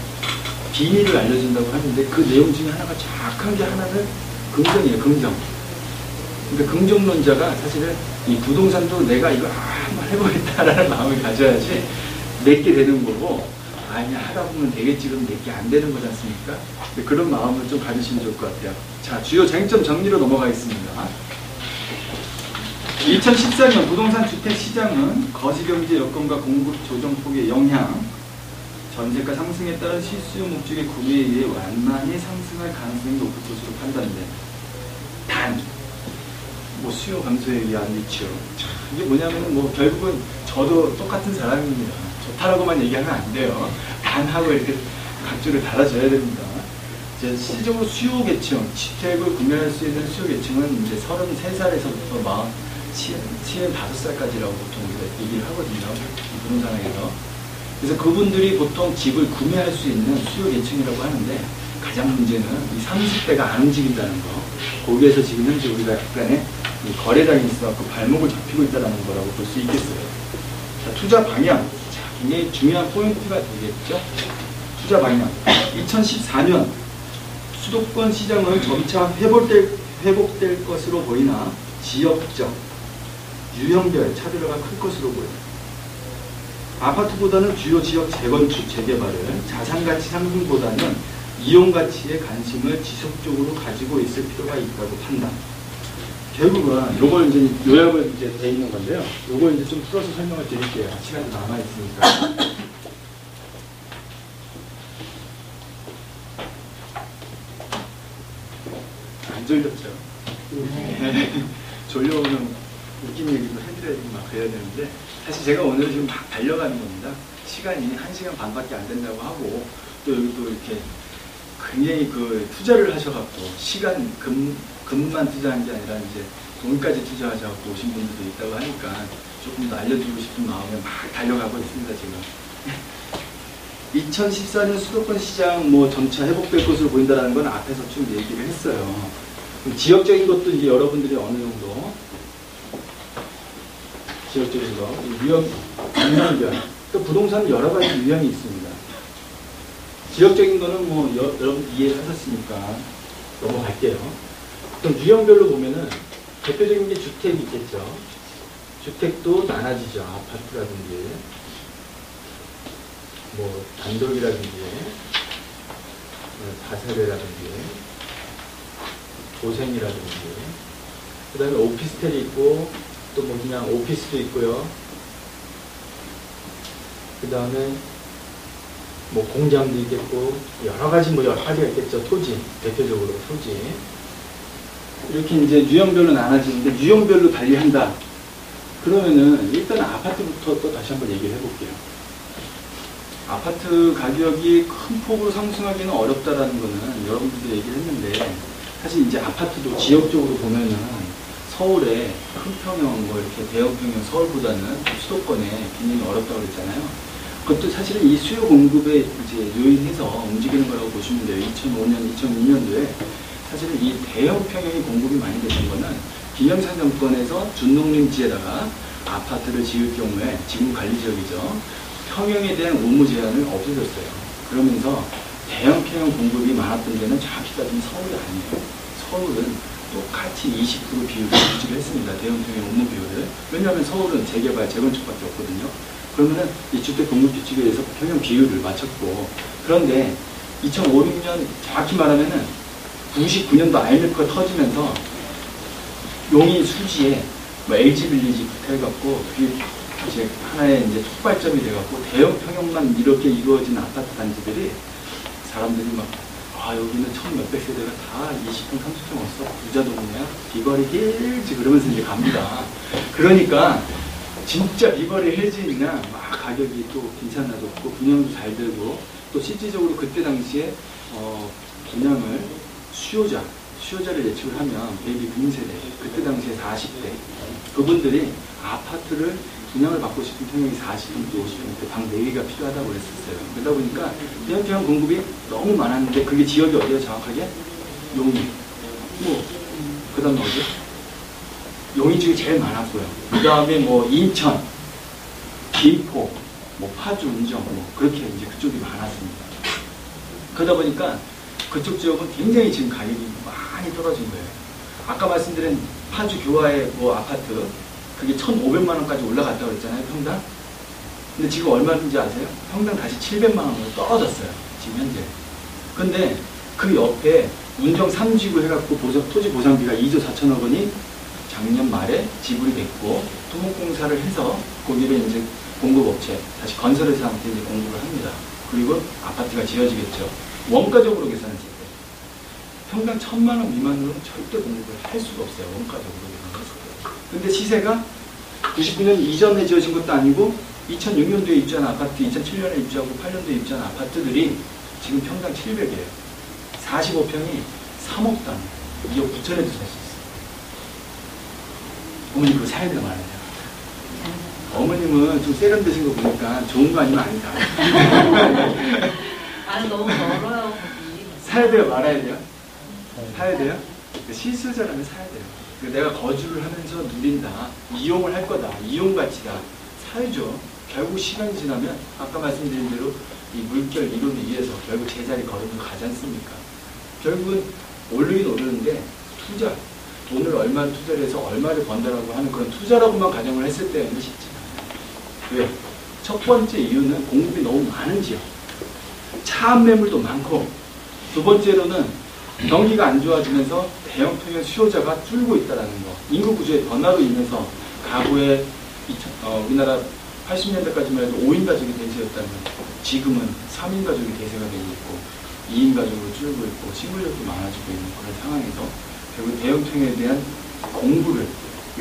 비밀을 알려준다고 하는데 그 내용 중에 하나가 정확한 게 하나는 긍정이에요. 긍정. 그러니까 긍정론자가 사실은 이 부동산도 내가 이거 한번 해보겠다라는 마음을 가져야지 내게 되는 거고, 아니 하다 보면 되겠지 그럼 내게 안 되는 거지 않습니까? 그런 마음을 좀 가지시면 좋을 것 같아요. 자, 주요 쟁점 정리로 넘어가겠습니다. 2014년 부동산 주택 시장은 거시경제 여건과 공급 조정폭의 영향, 전세가 상승에 따른 실수요 목적의 구매에 의해 완만히 상승할 가능성이 높을 것으로 판단돼. 단, 뭐 수요 감소에 의한 위치요. 이게 뭐냐면 뭐 결국은 저도 똑같은 사람입니다. 좋다라고만 얘기하면 안 돼요. 단 하고 이렇게 각주를 달아줘야 됩니다. 이제 실질적으로 수요 계층, 주택을 구매할 수 있는 수요 계층은 이제 33살에서부터 75살까지라고 보통 우리가 얘기를 하거든요. 부동산에서. 그래서 그분들이 보통 집을 구매할 수 있는 수요 계층이라고 하는데, 가장 문제는 이 30대가 안 움직인다는 거. 거기에서 지금 현재 우리가 약간의 거래량이 있어갖고 발목을 잡히고 있다는 거라고 볼 수 있겠어요. 자, 투자 방향. 자, 굉장히 중요한 포인트가 되겠죠. 투자 방향. 2014년 수도권 시장은 점차 회복될 것으로 보이나 지역적, 유형별 차별화가 클 것으로 보여요. 아파트보다는 주요 지역 재건축, 재개발을 자산가치 상승보다는 이용가치에 관심을 지속적으로 가지고 있을 필요가 있다고 판단. 결국은 요걸 이제 요약을 이제 돼 있는 건데요. 요걸 이제 좀 풀어서 설명을 드릴게요. 시간이 남아 있으니까. 안 졸렸죠? 네. 졸려오는 웃긴 얘기도 해드려야 되고 막 그래야 되는데, 사실 제가 오늘 지금 막 달려가는 겁니다. 시간이 1시간 반밖에 안 된다고 하고, 또 여기 또 이렇게 굉장히 그 투자를 하셔갖고, 시간, 금만 투자한 게 아니라 이제 돈까지 투자하셔갖고 오신 분들도 있다고 하니까 조금 더 알려주고 싶은 마음에 막 달려가고 있습니다, 지금. 2014년 수도권 시장 뭐 점차 회복될 것으로 보인다는 건 앞에서 좀 얘기를 했어요. 지역적인 것도 이제 여러분들이 어느 정도 지역적인 거, 유형별. 또 부동산은 여러 가지 유형이 있습니다. 지역적인 거는 뭐 여러분 이해하셨으니까 넘어갈게요. 그럼 유형별로 보면은 대표적인 게 주택이 있겠죠. 주택도 나눠지죠. 아파트라든지, 뭐 단독이라든지, 다세대라든지, 도생이라든지, 그 다음에 오피스텔이 있고, 또 뭐 그냥 오피스도 있고요. 그 다음에 뭐 공장도 있겠고, 여러 가지가 있겠죠. 토지, 대표적으로 토지. 이렇게 이제 유형별로 나눠지는데, 유형별로 관리한다. 그러면은 일단 아파트부터 또 다시 한번 얘기를 해볼게요. 아파트 가격이 큰 폭으로 상승하기는 어렵다라는 거는 여러분들도 얘기를 했는데, 사실 이제 아파트도 지역적으로 보면은 서울에 큰 평형, 뭐 이렇게 대형 평형 서울보다는 수도권에 굉장히 어렵다고 그랬잖아요. 그것도 사실은 이 수요 공급에 이제 요인해서 움직이는 거라고 보시면 돼요. 2005년, 2006년도에 사실은 이 대형 평형이 공급이 많이 됐던 거는 김영삼 정권에서 준농림지에다가 아파트를 지을 경우에 지금 관리지역이죠. 평형에 대한 의무 제한을 없애줬어요. 그러면서 대형 평형 공급이 많았던 데는 정확히 따지면 서울이 아니에요. 서울은 똑같이 20% 비율을 유지를 했습니다. 대형 평형 의무 비율을. 왜냐하면 서울은 재개발, 재건축밖에 없거든요. 그러면은 이 주택 공급 규칙에 의해서 평형 비율을 맞췄고, 그런데 2005, 6년 정확히 말하면은 99년도 IMF가 터지면서 용인 수지에 뭐 LG 빌리지 붙어갖고 그게 이제 하나의 이제 촉발점이 돼갖고 대형 평형만 이렇게 이루어진 아파트 단지들이 사람들이 막 여기는 1000몇백 세대가 다 20평, 30평 왔어. 부자동이야. 비거리 힐즈 그러면서 이제 갑니다. 그러니까 진짜 비거리 힐즈이냐 막 가격이 또 괜찮아졌고 분양도 잘 되고, 또 실질적으로 그때 당시에 분양을 수요자를 예측을 하면 베이비 붐 세대, 그때 당시에 40대 그분들이 아파트를 분양을 받고 싶은 평형이 40평대, 50평대, 방 4개가 필요하다고 그랬었어요. 그러다 보니까 대형평형 공급이 너무 많았는데 그게 지역이 어디예요? 정확하게? 용인. 그 다음에 어디요? 용인 쪽이 제일 많았고요. 그 다음에 뭐 인천, 김포, 뭐 파주, 운정, 뭐 그렇게 이제 그쪽이 많았습니다. 그러다 보니까 그쪽 지역은 굉장히 지금 가격이 많이 떨어진 거예요. 아까 말씀드린 파주 교화의 뭐 아파트, 그게 1,500만 원까지 올라갔다고 그랬잖아요, 평당. 근데 지금 얼마인지 아세요? 평당 다시 700만 원으로 떨어졌어요, 지금 현재. 근데 그 옆에 운정 3지구 해갖고 토지 보상비가 2조 4천억 원이 작년 말에 지불이 됐고, 토목공사를 해서 거기를 이제 공급업체, 다시 건설회사한테 이제 공급을 합니다. 그리고 아파트가 지어지겠죠. 원가적으로 계산했을 때. 평당 1,000만 원 미만으로는 절대 공급을 할 수가 없어요, 원가적으로 계산했을 때. 근데 시세가 99년 이전에 지어진 것도 아니고 2006년도에 입주한 아파트, 2007년에 입주하고 8년도에 입주한 아파트들이 지금 평당 700이에요. 45평이 3억 단, 2억 9천에도 살 수 있어요. 어머니 그거 사야 되나 말아야 돼요? 어머님은 좀 세련되신 거 보니까 좋은 거 아니면 아니다. 아니 너무 멀어요 거기. 사야 돼요? 말아야 돼요? 사야 돼요? 실수자라면 사야 돼요. 내가 거주를 하면서 누린다, 이용을 할 거다, 이용 가치다, 사야죠. 결국 시간이 지나면 아까 말씀드린 대로 이 물결 이론에 의해서 결국 제자리 걸음을 가지 않습니까? 결국은 오르긴 오르는데 투자, 돈을 얼마를 투자를 해서 얼마를 번다라고 하는 그런 투자라고만 가정을 했을 때는 쉽지 않아요. 왜? 첫 번째 이유는 공급이 너무 많은 지역, 차압 매물도 많고, 두 번째로는 경기가 안 좋아지면서 대형 평형 수요자가 줄고 있다는 거, 인구 구조의 변화로 인해서 가구에 우리나라 80년대까지만 해도 5인 가족이 대세였다면 지금은 3인 가족이 대세가 되고 있고 2인 가족으로 줄고 있고 식물력도 많아지고 있는 그런 상황에서 결국 대형 평형에 대한 공부를,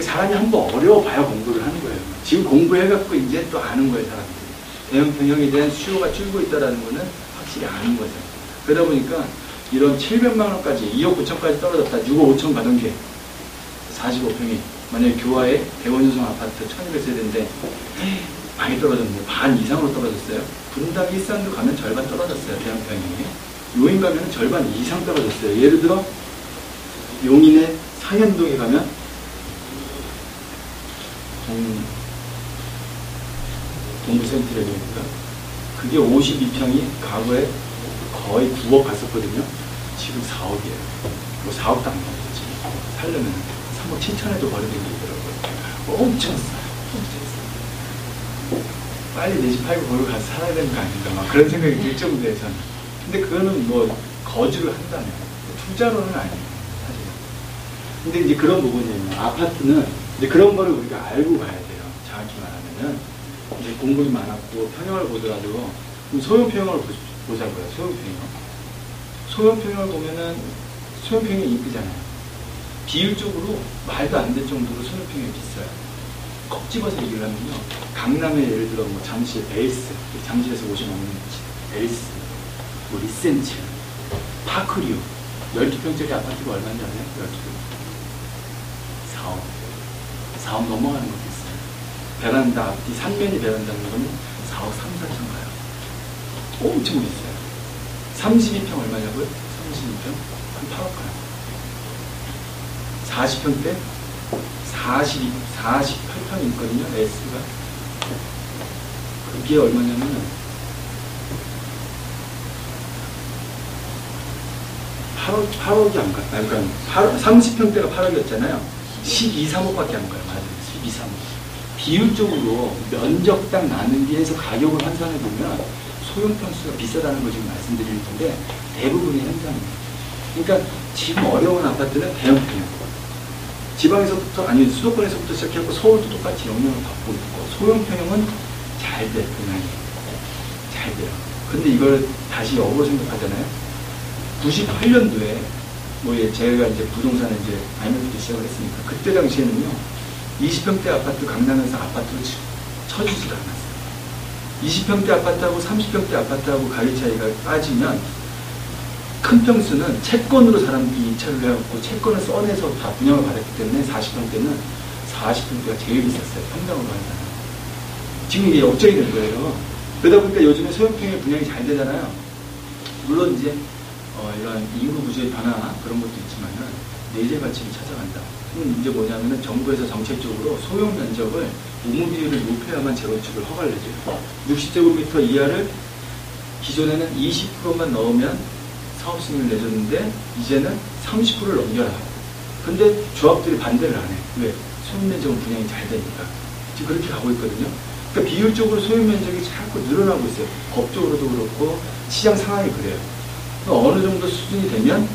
사람이 한번 어려워봐야 공부를 하는 거예요. 지금 공부해갖고 이제 또 아는 거예요, 사람들이. 대형 평형에 대한 수요가 줄고 있다는 거는 확실히 아는 거죠. 그러다 보니까 이런 700만 원까지, 2억 9천까지 떨어졌다. 6억 5천 가던 게 45평이 만약에 교화에 대원유성 아파트 1200세대인데 많이 떨어졌는데 반 이상으로 떨어졌어요. 분당 일산도 가면 절반 떨어졌어요. 대형평이. 용인 가면 절반 이상 떨어졌어요. 예를 들어 용인의 상현동에 가면 동부센트럴이니까 그게 52평이 과거에 거의 9억 갔었거든요. 지금 4억이에요. 뭐 4억도 안 나오죠, 지금. 살려면 3억 7천에도 버리는 게 있더라고요. 엄청 싸요. 빨리 내 집 팔고 거기 가서 살아야 되는 거 아닌가, 막 그런 생각이 들 정도예요, 저는. 근데 그거는 뭐 거주를 한다면, 투자로는 아니에요, 사실은. 근데 이제 그런 부분이에요. 아파트는 이제 그런 거를 우리가 알고 가야 돼요. 정확히 말하면은. 이제 공급이 많았고, 평형을 보더라도, 소형 평형을 보자고요. 소형 평형을 보면은 소형 평형이 인기잖아요. 비율적으로 말도 안 될 정도로 소형 평형이 비싸요. 콕 집어서 얘기를 하면요. 강남에 예를 들어 뭐 잠실 베이스, 잠실에서 오시면 오는 베이스, 뭐 리센츠, 파크리오, 12평짜리 아파트가 얼마인지 아세요? 12평. 4억. 4억 넘어가는 것도 있어요. 베란다 앞뒤 삼면이 베란다는 거는 4억 3, 4천 가요. 엄청 비싸요. 32평 얼마냐고요? 32평? 한 8억 가요. 40평대? 48평이 있거든요, S가. 그게 얼마냐면 8억이 안 가요. 그러니까 30평대가 8억이었잖아요. 12, 3억밖에 안 가요. 맞아요. 12, 3억. 비율적으로 면적당 나누기해서 가격을 환산해보면 소형 평수가 비싸다는 걸 지금 말씀드리는 건데 대부분의 현상이에요. 그러니까 지금 어려운 아파트는 대형 평형. 지방에서부터, 아니 수도권에서부터 시작해서 서울도 똑같이 영향을 받고 있고 소형 평형은 잘 돼, 그냥 잘 돼요. 근데 이걸 다시 역으로 생각하잖아요. 98년도에 뭐 제가 이제 부동산에 이제 IMF 시작을 했으니까 그때 당시에는요 20평대 아파트 강남에서 아파트를 쳐주지가 않았어요. 20평대 아파트하고 30평대 아파트하고 가격 차이가 빠지면 큰 평수는 채권으로 사람들이 입찰을 해갖고 채권을 써내서 다 분양을 받았기 때문에 40평대는 40평대가 제일 비쌌어요. 평당으로 하잖아요. 지금 이게 역전이 된 거예요. 그러다 보니까 요즘에 소형평의 분양이 잘 되잖아요. 물론 이제 이런 인구 구조의 변화 그런 것도 있지만은 내재 가치를 찾아간다. 그럼 이제 뭐냐면은 정부에서 정책적으로 소형 면적을 의무 비율을 높여야만 재건축을 허가를 해줘요. 60제곱미터 이하를 기존에는 20%만 넣으면 사업 승인을 내줬는데 이제는 30%를 넘겨라. 근데 조합들이 반대를 안 해. 왜? 소형 면적은 분양이 잘 되니까. 지금 그렇게 가고 있거든요. 그러니까 비율적으로 소형 면적이 자꾸 늘어나고 있어요. 법적으로도 그렇고 시장 상황이 그래요. 그러니까 어느 정도 수준이 되면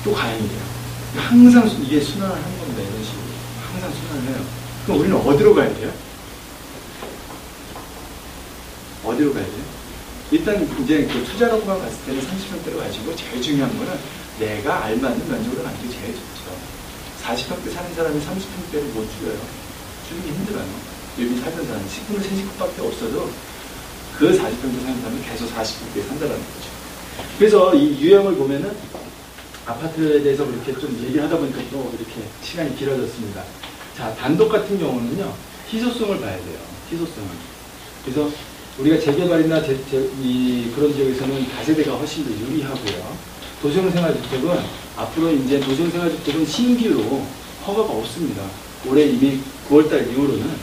또 가양이 돼요. 항상 이게 순환을 하는 겁니다. 이런 식으로. 항상 순환을 해요. 그럼 우리는 어디로 가야 돼요? 어디로 가야 돼요? 일단 이제 그 투자라고만 봤을 때는 30평대로 가지고 제일 중요한 거는 내가 알맞는 면적으로 가는 게 제일 좋죠. 40평대 사는 사람이 30평대를 못 줄여요. 줄이기 힘들어요. 여기 살던 사람 10분의 3식구밖에 없어도 그 40평대 사는 사람이 계속 40평대에 산다는 거죠. 그래서 이 유형을 보면은 아파트에 대해서 그렇게 좀 얘기를 하다 보니까 또 이렇게 시간이 길어졌습니다. 자, 단독 같은 경우는요, 희소성을 봐야 돼요. 희소성을. 그래서 우리가 재개발이나 그런 지역에서는 다세대가 훨씬 더 유리하고요. 도시생활주택은 앞으로 이제 도시생활주택은 신규로 허가가 없습니다. 올해 이미 9월달 이후로는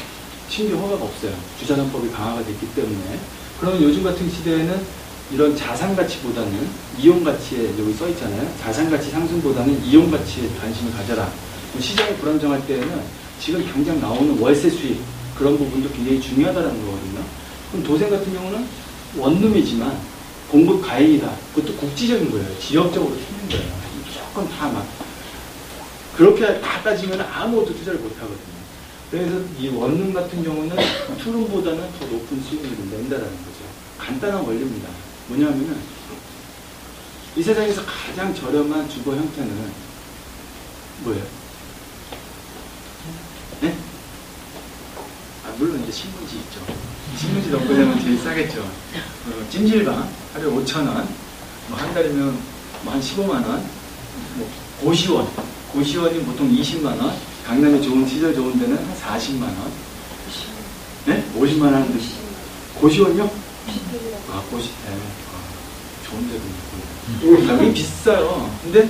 신규 허가가 없어요. 주차장법이 강화가 됐기 때문에. 그러면 요즘 같은 시대에는 이런 자산가치보다는 이용가치에 여기 써 있잖아요. 자산가치 상승보다는 이용가치에 관심을 가져라. 시장이 불안정할 때에는 지금 당장 나오는 월세 수익 그런 부분도 굉장히 중요하다는 거거든요. 그럼 도생 같은 경우는 원룸이지만 공급 가액이다. 그것도 국지적인 거예요. 지역적으로 틀린 거예요. 무조건 다 막 그렇게 다 따지면 아무것도 투자를 못 하거든요. 그래서 이 원룸 같은 경우는 투룸보다는 더 높은 수익률을 낸다라는 거죠. 간단한 원리입니다. 뭐냐면은 이 세상에서 가장 저렴한 주거 형태는 뭐예요? 네? 물론 이제 신문지 있죠. 신문지 넣고 되면 제일 싸겠죠. 찜질방 하루에 5,000원, 뭐 한 달이면 뭐 한 15만원, 뭐 고시원이 보통 20만원, 강남에 좋은 시설 좋은 데는 한 40만원. 네? 50만원 하는데 고시원요? 아, 고시텔. 좋은 데도 있고. 여기 비싸요. 근데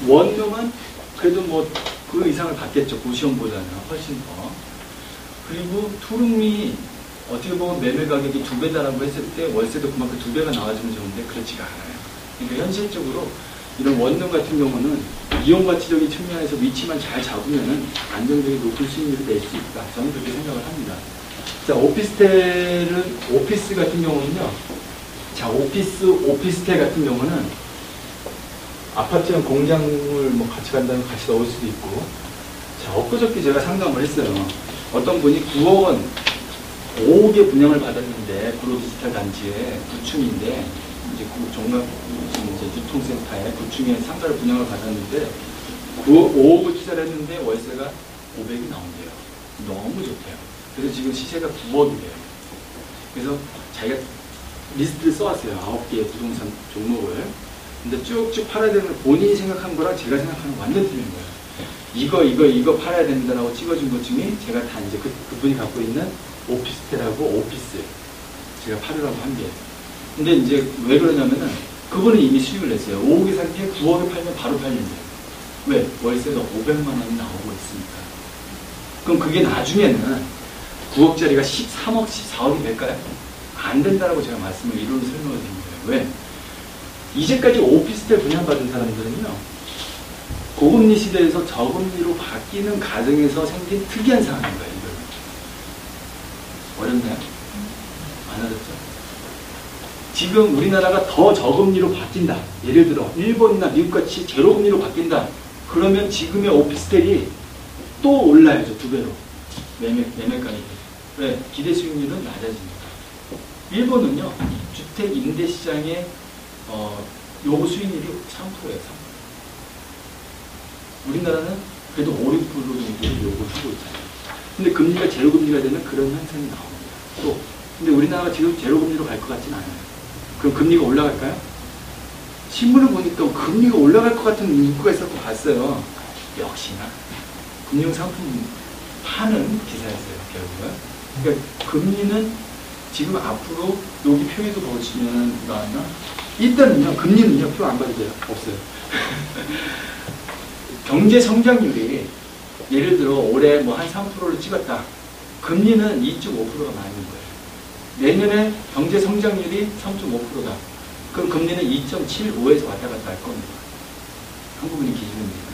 원룸은 그래도 뭐 그 이상을 받겠죠. 고시원보다는 훨씬 더. 그리고 투룸이 어떻게 보면 매매 가격이 2배다라고 했을 때 월세도 그만큼 2배가 나와주면 좋은데 그렇지가 않아요. 그러니까 현실적으로 이런 원룸 같은 경우는 이용가치적인 측면에서 위치만 잘 잡으면은 안정적인 높은 수익률을 낼 수 있다. 저는 그렇게 생각을 합니다. 자, 오피스 같은 경우는요. 자, 오피스텔 같은 경우는 아파트랑 공장을 뭐 같이 간다면 같이 넣을 수도 있고. 자, 엊그저께 제가 상담을 했어요. 어떤 분이 9억 원, 5억의 분양을 받았는데, 구로디지털 단지에 9층인데, 이제 그 종합 이제 유통센터에 9층에 상가를 분양을 받았는데, 5억을 투자를 했는데 월세가 500이 나온대요. 너무 좋대요. 그래서 지금 시세가 9억이래요. 그래서 자기가 리스트를 써왔어요. 9개의 부동산 종목을. 근데 쭉쭉 팔아야 되는 걸 본인이 생각한 거랑 제가 생각하는 거 완전 틀린 거예요. 이거 팔아야 된다라고 찍어준 것 중에 제가 다 이제 그분이 갖고 있는 오피스텔하고 오피스 제가 팔으라고 한 게. 근데 이제 왜 그러냐면은 그분은 이미 수익을 냈어요. 5억의 상태에 9억에 팔면 바로 팔린대요. 왜? 월세가 500만 원이 나오고 있으니까. 그럼 그게 나중에는 9억짜리가 13억, 14억이 될까요? 안 된다라고 제가 이론을 설명을 드린 거예요. 왜? 이제까지 오피스텔 분양받은 사람들은요, 고금리 시대에서 저금리로 바뀌는 과정에서 생긴 특이한 상황인 거예요, 이걸. 어렵나요? 안 어렵죠? 지금 우리나라가 더 저금리로 바뀐다. 예를 들어, 일본이나 미국같이 제로금리로 바뀐다. 그러면 지금의 오피스텔이 또 올라야죠, 2배로. 매매가격이. 왜? 기대 수익률은 낮아집니다. 일본은요, 주택 임대 시장의 요구 수익률이 3%예요, 3%. 우리나라는 그래도 5, 6% 정도를 요구하고 있잖아요. 근데 금리가 제로금리가 되면 그런 현상이 나옵니다. 또, 근데 우리나라가 지금 제로금리로 갈 것 같진 않아요. 그럼 금리가 올라갈까요? 신문을 보니까 금리가 올라갈 것 같은 문구가 있었고 봤어요. 역시나 금융상품 파는 기사였어요, 결국은. 그러니까 금리는 지금 앞으로 여기 표에도 보시면 나왔나? 일단은요, 금리는요, 표 안 봐도 돼요. 없어요. 경제 성장률이 예를 들어 올해 뭐 한 3%를 찍었다. 금리는 2.5%가 많은 거예요. 내년에 경제 성장률이 3.5%다. 그럼 금리는 2.75에서 왔다 갔다 할 겁니다. 한국은행 기준입니다.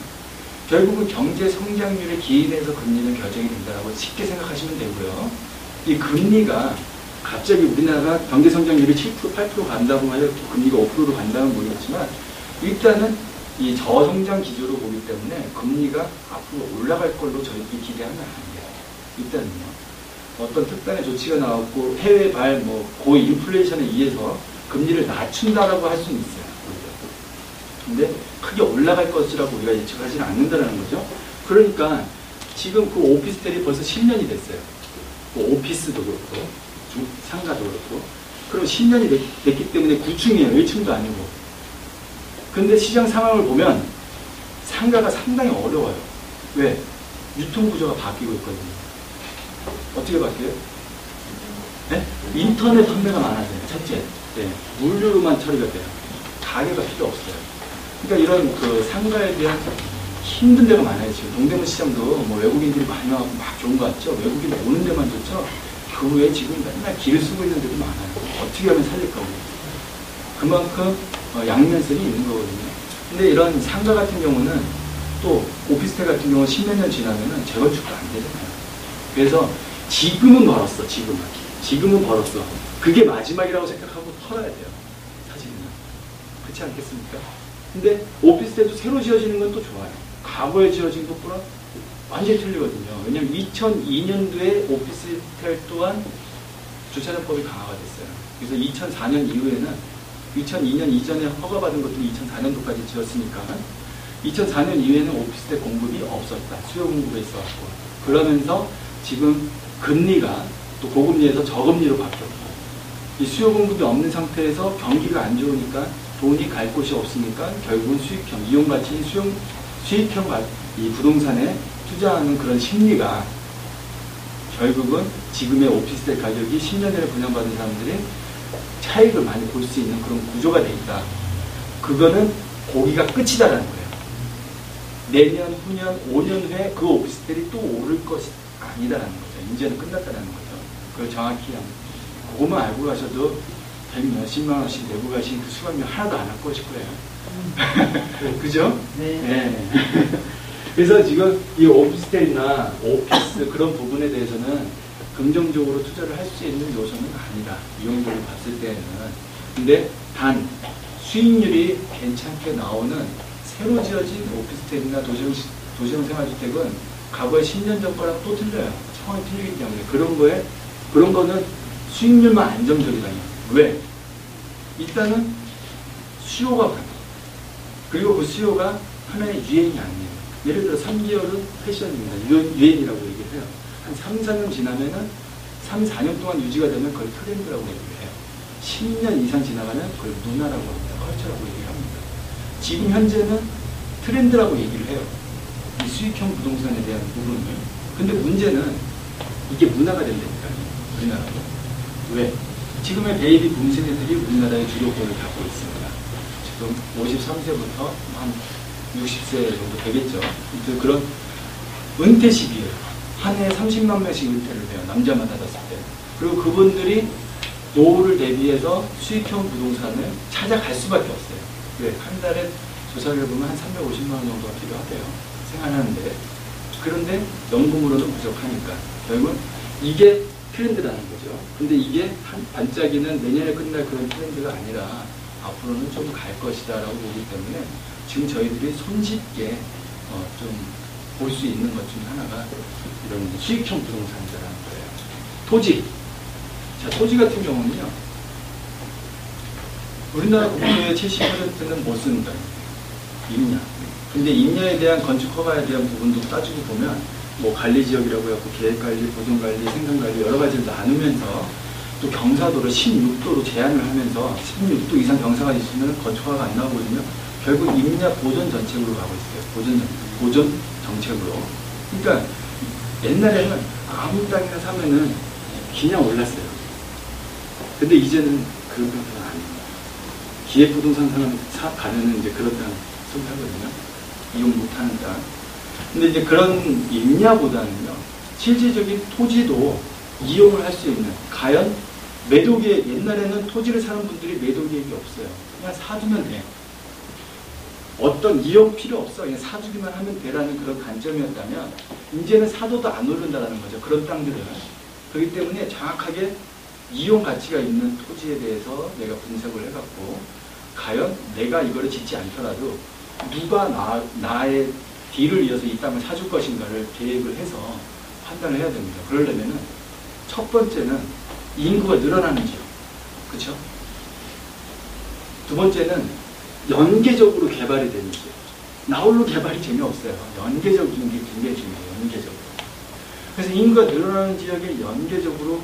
결국은 경제 성장률에 기인해서 금리는 결정이 된다고 쉽게 생각하시면 되고요. 이 금리가 갑자기 우리나라가 경제 성장률이 7%, 8% 간다고 해서 금리가 5%로 간다는 모르겠지만 일단은 이 저성장 기조로 보기 때문에 금리가 앞으로 올라갈 걸로 저희들이 기대하면 안 돼요. 일단은요. 어떤 특단의 조치가 나왔고 해외 뭐 고인플레이션에 의해서 금리를 낮춘다라고 할 수는 있어요. 근데 크게 올라갈 것이라고 우리가 예측하지는 않는다는 거죠. 그러니까 지금 그 오피스텔이 벌써 10년이 됐어요. 그 오피스도 그렇고 상가도 그렇고 그럼 10년이 됐기 때문에 9층이에요. 1층도 아니고. 근데 시장 상황을 보면 상가가 상당히 어려워요. 왜? 유통구조가 바뀌고 있거든요. 어떻게 바뀌어요? 네? 인터넷 판매가 많아져요. 첫째. 네. 물류로만 처리가 돼요. 가게가 필요 없어요. 그러니까 이런 그 상가에 대한 힘든 데가 많아요. 지금 동대문 시장도 뭐 외국인들이 많이 와서 막 좋은 거 같죠? 외국인 오는 데만 좋죠? 그 외에 지금 맨날 길을 쓰고 있는 데도 많아요. 어떻게 하면 살릴까? 그만큼 양면성이 있는 거거든요. 근데 이런 상가 같은 경우는 또 오피스텔 같은 경우 10몇 년 지나면은 재건축도 안 되잖아요. 그래서 지금은 벌었어. 지금은 벌었어. 그게 마지막이라고 생각하고 털어야 돼요. 사실은요. 그렇지 않겠습니까? 근데 오피스텔도 새로 지어지는 건 또 좋아요. 과거에 지어진 것보다 완전히 틀리거든요. 왜냐하면 2002년도에 오피스텔 또한 주차장법이 강화가 됐어요. 그래서 2004년 이후에는 2002년 이전에 허가받은 것들이 2004년도까지 지었으니까 2004년 이후에는 오피스텔 공급이 없었다. 수요 공급에 있어갖고. 그러면서 지금 금리가 또 고금리에서 저금리로 바뀌었고 이 수요 공급이 없는 상태에서 경기가 안 좋으니까 돈이 갈 곳이 없으니까 결국은 수익형, 이용가치 수익형 이 부동산에 투자하는 그런 심리가 결국은 지금의 오피스텔 가격이 10년 전에 분양받은 사람들이 차익을 많이 볼 수 있는 그런 구조가 돼 있다. 그거는 거기가 끝이다라는 거예요. 내년, 후년, 5년 후에 그 오피스텔이 또 오를 것이 아니다라는 거죠. 이제는 끝났다라는 거죠. 그걸 정확히 그것만 알고 가셔도 100몇십만 원씩 내고 가신 그 수강료 하나도 안 할 것일 거예요. 그죠? 네. 네. 그래서 지금 이 오피스텔이나 오피스 그런 부분에 대해서는 긍정적으로 투자를 할 수 있는 요소는 아니다. 이용도를 봤을 때는. 근데 단 수익률이 괜찮게 나오는 새로 지어진 오피스텔이나 도시형 생활주택은 과거에 10년 전 거랑 또 틀려요. 상황이 틀리기 때문에. 그런 거는 수익률만 안정적이다요. 왜? 일단은 수요가 많아. 그리고 그 수요가 하나의 유행이 아니에요. 예를 들어 3개월은 패션입니다. 유행이라고 얘기를 해요. 한 3, 4년 지나면은 3, 4년 동안 유지가 되면 그걸 트렌드라고 얘기를 해요. 10년 이상 지나가면 그걸 문화라고 합니다. 컬처라고 얘기를 합니다. 지금 현재는 트렌드라고 얘기를 해요. 이 수익형 부동산에 대한 부분을. 근데 문제는 이게 문화가 된다니까요. 우리나라도. 왜? 지금의 베이비 붐 세대들이 우리나라의 주도권을 갖고 있습니다. 지금 53세부터 한 60세 정도 되겠죠. 그런 은퇴 시기에 한 해에 30만 명씩 은퇴를 해요. 남자만 닫았을 때. 그리고 그분들이 노후를 대비해서 수익형 부동산을 찾아갈 수밖에 없어요. 왜? 한 달에 조사를 해보면 한 350만 원 정도가 필요하대요. 생활하는데. 그런데 연금으로는 부족하니까. 결국은 이게 트렌드라는 거죠. 근데 이게 한 반짝이는 내년에 끝날 그런 트렌드가 아니라 앞으로는 좀 갈 것이다 라고 보기 때문에 지금 저희들이 손쉽게 좀 볼 수 있는 것 중에 하나가 이런 수익형 부동산이라는 거예요. 토지. 자, 토지 같은 경우는요. 우리나라 국토의 70%는 못 쓰는 거예요. 임야. 근데 임야에 대한 건축 허가에 대한 부분도 따지고 보면 뭐 관리지역이라고 해갖고 계획관리, 보존관리, 생산관리 여러 가지를 나누면서 또 경사도를 16도로 제한을 하면서 16도 이상 경사가 있으면 건축허가가 안 나오거든요. 결국 임야 보존 정책으로 가고 있어요. 보존 정책으로. 그러니까 옛날에는 아무 땅이나 사면은 그냥 올랐어요. 근데 이제는 그런 땅은 아니에요. 기획부동산 가면은 이제 그런 땅 선택하거든요. 이용 못하는 땅. 근데 이제 그런 임야보다는요, 실질적인 토지도 이용을 할 수 있는, 과연 매도계획, 옛날에는 토지를 사는 분들이 매도계획이 없어요. 그냥 사두면 돼. 어떤 이용 필요 없어. 그냥 사두기만 하면 되라는 그런 관점이었다면, 이제는 사도도 안 오른다는 거죠. 그런 땅들은. 그렇기 때문에 정확하게 이용 가치가 있는 토지에 대해서 내가 분석을 해갖고, 과연 내가 이거를 짓지 않더라도 누가 나의 뒤를 이어서 이 땅을 사줄 것인가를 계획을 해서 판단을 해야 됩니다. 그러려면은 첫 번째는 인구가 늘어나는지요. 그렇죠? 두 번째는 연계적으로 개발이 되는지요. 나홀로 개발이 재미없어요. 연계적인 게 굉장히 중요해요. 연계적으로. 그래서 인구가 늘어나는 지역에 연계적으로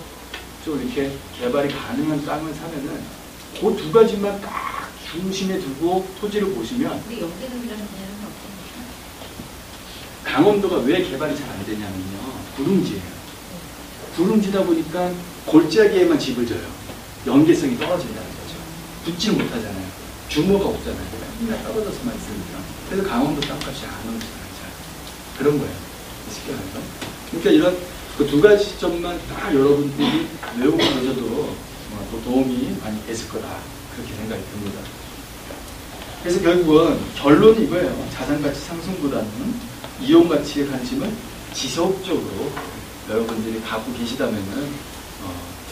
좀 이렇게 개발이 가능한 땅을 사면은 그 두 가지만 딱 중심에 두고 토지를 보시면, 근데 연계적이라는 개념은 없습니까? 강원도가 왜 개발이 잘 안 되냐면요, 구릉지예요. 구릉지다 보니까 골짜기에만 집을 져요. 연계성이 떨어진다는 거죠. 붙지를 못하잖아요. 규모가 없잖아요. 그냥 떨어져서만 있으니까. 그래서 강원도 땅값이 안 오르잖아요. 그런 거예요. 쉽게 말해서. 그러니까 이런 그 두 가지 시점만 딱 여러분들이 외우고 계셔도 또 도움이 많이 됐을 거다. 그렇게 생각이 듭니다. 그래서 결국은 결론이 이거예요. 자산가치 상승보다는 이용가치에 관심을 지속적으로 여러분들이 갖고 계시다면은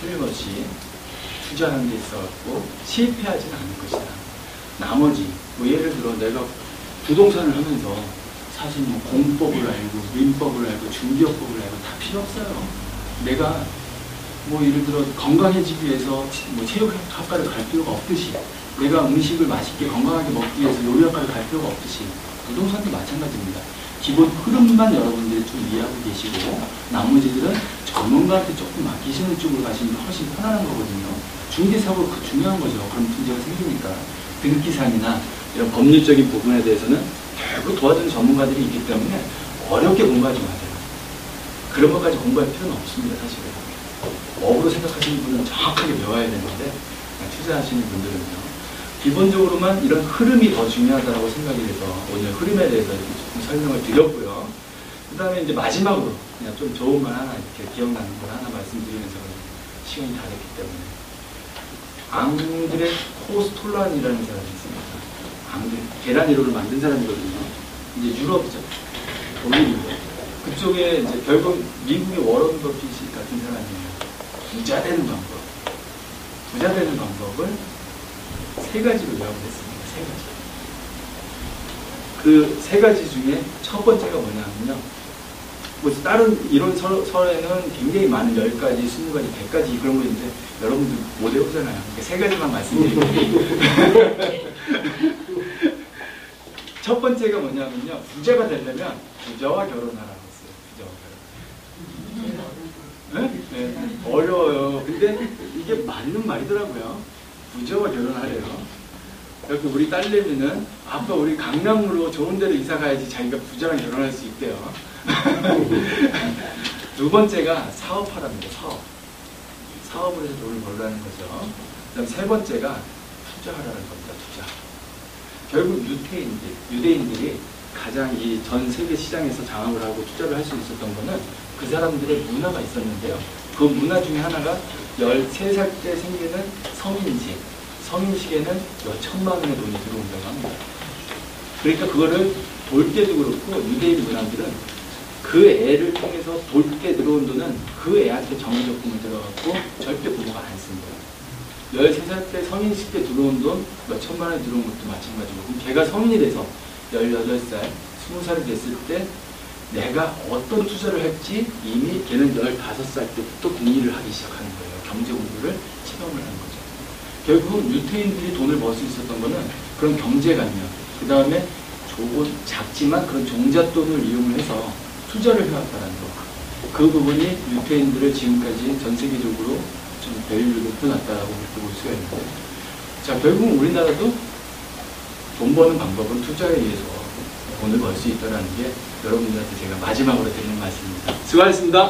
틀림없이 투자하는 데 있어갖고 실패하지는 않을 것이다. 나머지 뭐 예를 들어 내가 부동산을 하면서 사실 뭐 공법을 알고 민법을 알고 중개업법을 알고 다 필요 없어요. 내가 뭐 예를 들어 건강해지기 위해서 뭐 체육학과를 갈 필요가 없듯이, 내가 음식을 맛있게 건강하게 먹기 위해서 요리학과를 갈 필요가 없듯이 부동산도 마찬가지입니다. 기본 흐름만 여러분들이 좀 이해하고 계시고 나머지들은 전문가한테 조금 맡기시는 쪽으로 가시면 훨씬 편안한 거거든요. 중개사고 그 중요한 거죠. 그런 문제가 생기니까. 등기상이나 이런 법률적인 부분에 대해서는 결국 도와주는 전문가들이 있기 때문에 어렵게 공부하지 마세요. 그런 것까지 공부할 필요는 없습니다. 사실은. 업으로 생각하시는 분은 정확하게 배워야 되는데 투자하시는 분들은요, 기본적으로만 이런 흐름이 더 중요하다고 생각이 돼서 오늘 흐름에 대해서 이렇게 조금 설명을 드렸고요. 그 다음에 이제 마지막으로 그냥 좀 좋은 말 하나, 이렇게 기억나는 걸 하나 말씀드리면서 시간이 다 됐기 때문에, 앙드레 코스톨란이라는 사람이 있습니다. 앙드레, 계란 1호를 만든 사람이거든요. 이제 유럽이죠. 독일이고. 그쪽에 이제 결국 미국의 워런 버핏이 같은 사람이에요. 부자 되는 방법. 부자 되는 방법을 세 가지로 요약했습니다. 세 가지. 그 세 가지 중에 첫 번째가 뭐냐면요. 뭐 다른 이론 설에는 굉장히 많은 10가지, 20가지, 100가지 그런 거 있는데 여러분들 못 외우잖아요. 그러니까 세 가지만 말씀드릴게요. 첫 번째가 뭐냐면요. 부자가 되려면 부자와 결혼하라고 했어요. 부자와 결혼. 네? 네. 어려워요. 근데 이게 맞는 말이더라고요. 부자와 결혼하래요. 이렇게 우리 딸내미는 아빠 우리 강남으로 좋은 데로 이사 가야지 자기가 부자랑 결혼할 수 있대요. 두 번째가 사업하랍니다. 사업을 해서 돈을 벌라는 거죠. 그다음 세 번째가 투자하라는 겁니다. 투자. 결국 유대인들이 가장 이 전 세계 시장에서 장악을 하고 투자를 할 수 있었던 거는 그 사람들의 문화가 있었는데요. 그 문화 중에 하나가 13살 때 생기는 성인식에는 몇 천만 원의 돈이 들어온다고 합니다. 그러니까 그거를 돌 때도 그렇고 유대인 문화들은 그 애를 통해서 돌 때 들어온 돈은 그 애한테 정기적금을 들어갔고 절대 부모가 안 씁니다. 13살 때 성인식 때 들어온 돈 몇 천만 원이 들어온 것도 마찬가지고, 그럼 걔가 성인이 돼서 18살, 20살이 됐을 때 내가 어떤 투자를 할지 이미 걔는 15살 때부터 궁리를 하기 시작하는 거예요. 경제 공부를 체험을 하는 거죠. 결국은 유태인들이 돈을 벌 수 있었던 거는 그런 경제관념, 그 다음에 조금 작지만 그런 종잣돈을 이용을 해서 투자를 해왔다는 거. 그 부분이 유태인들을 지금까지 전 세계적으로 좀 밸류를 높여놨다고 볼 수가 있는데, 자, 결국 우리나라도 돈 버는 방법은 투자에 의해서 돈을 벌 수 있다는 게 여러분들한테 제가 마지막으로 드리는 말씀입니다. 수고하셨습니다.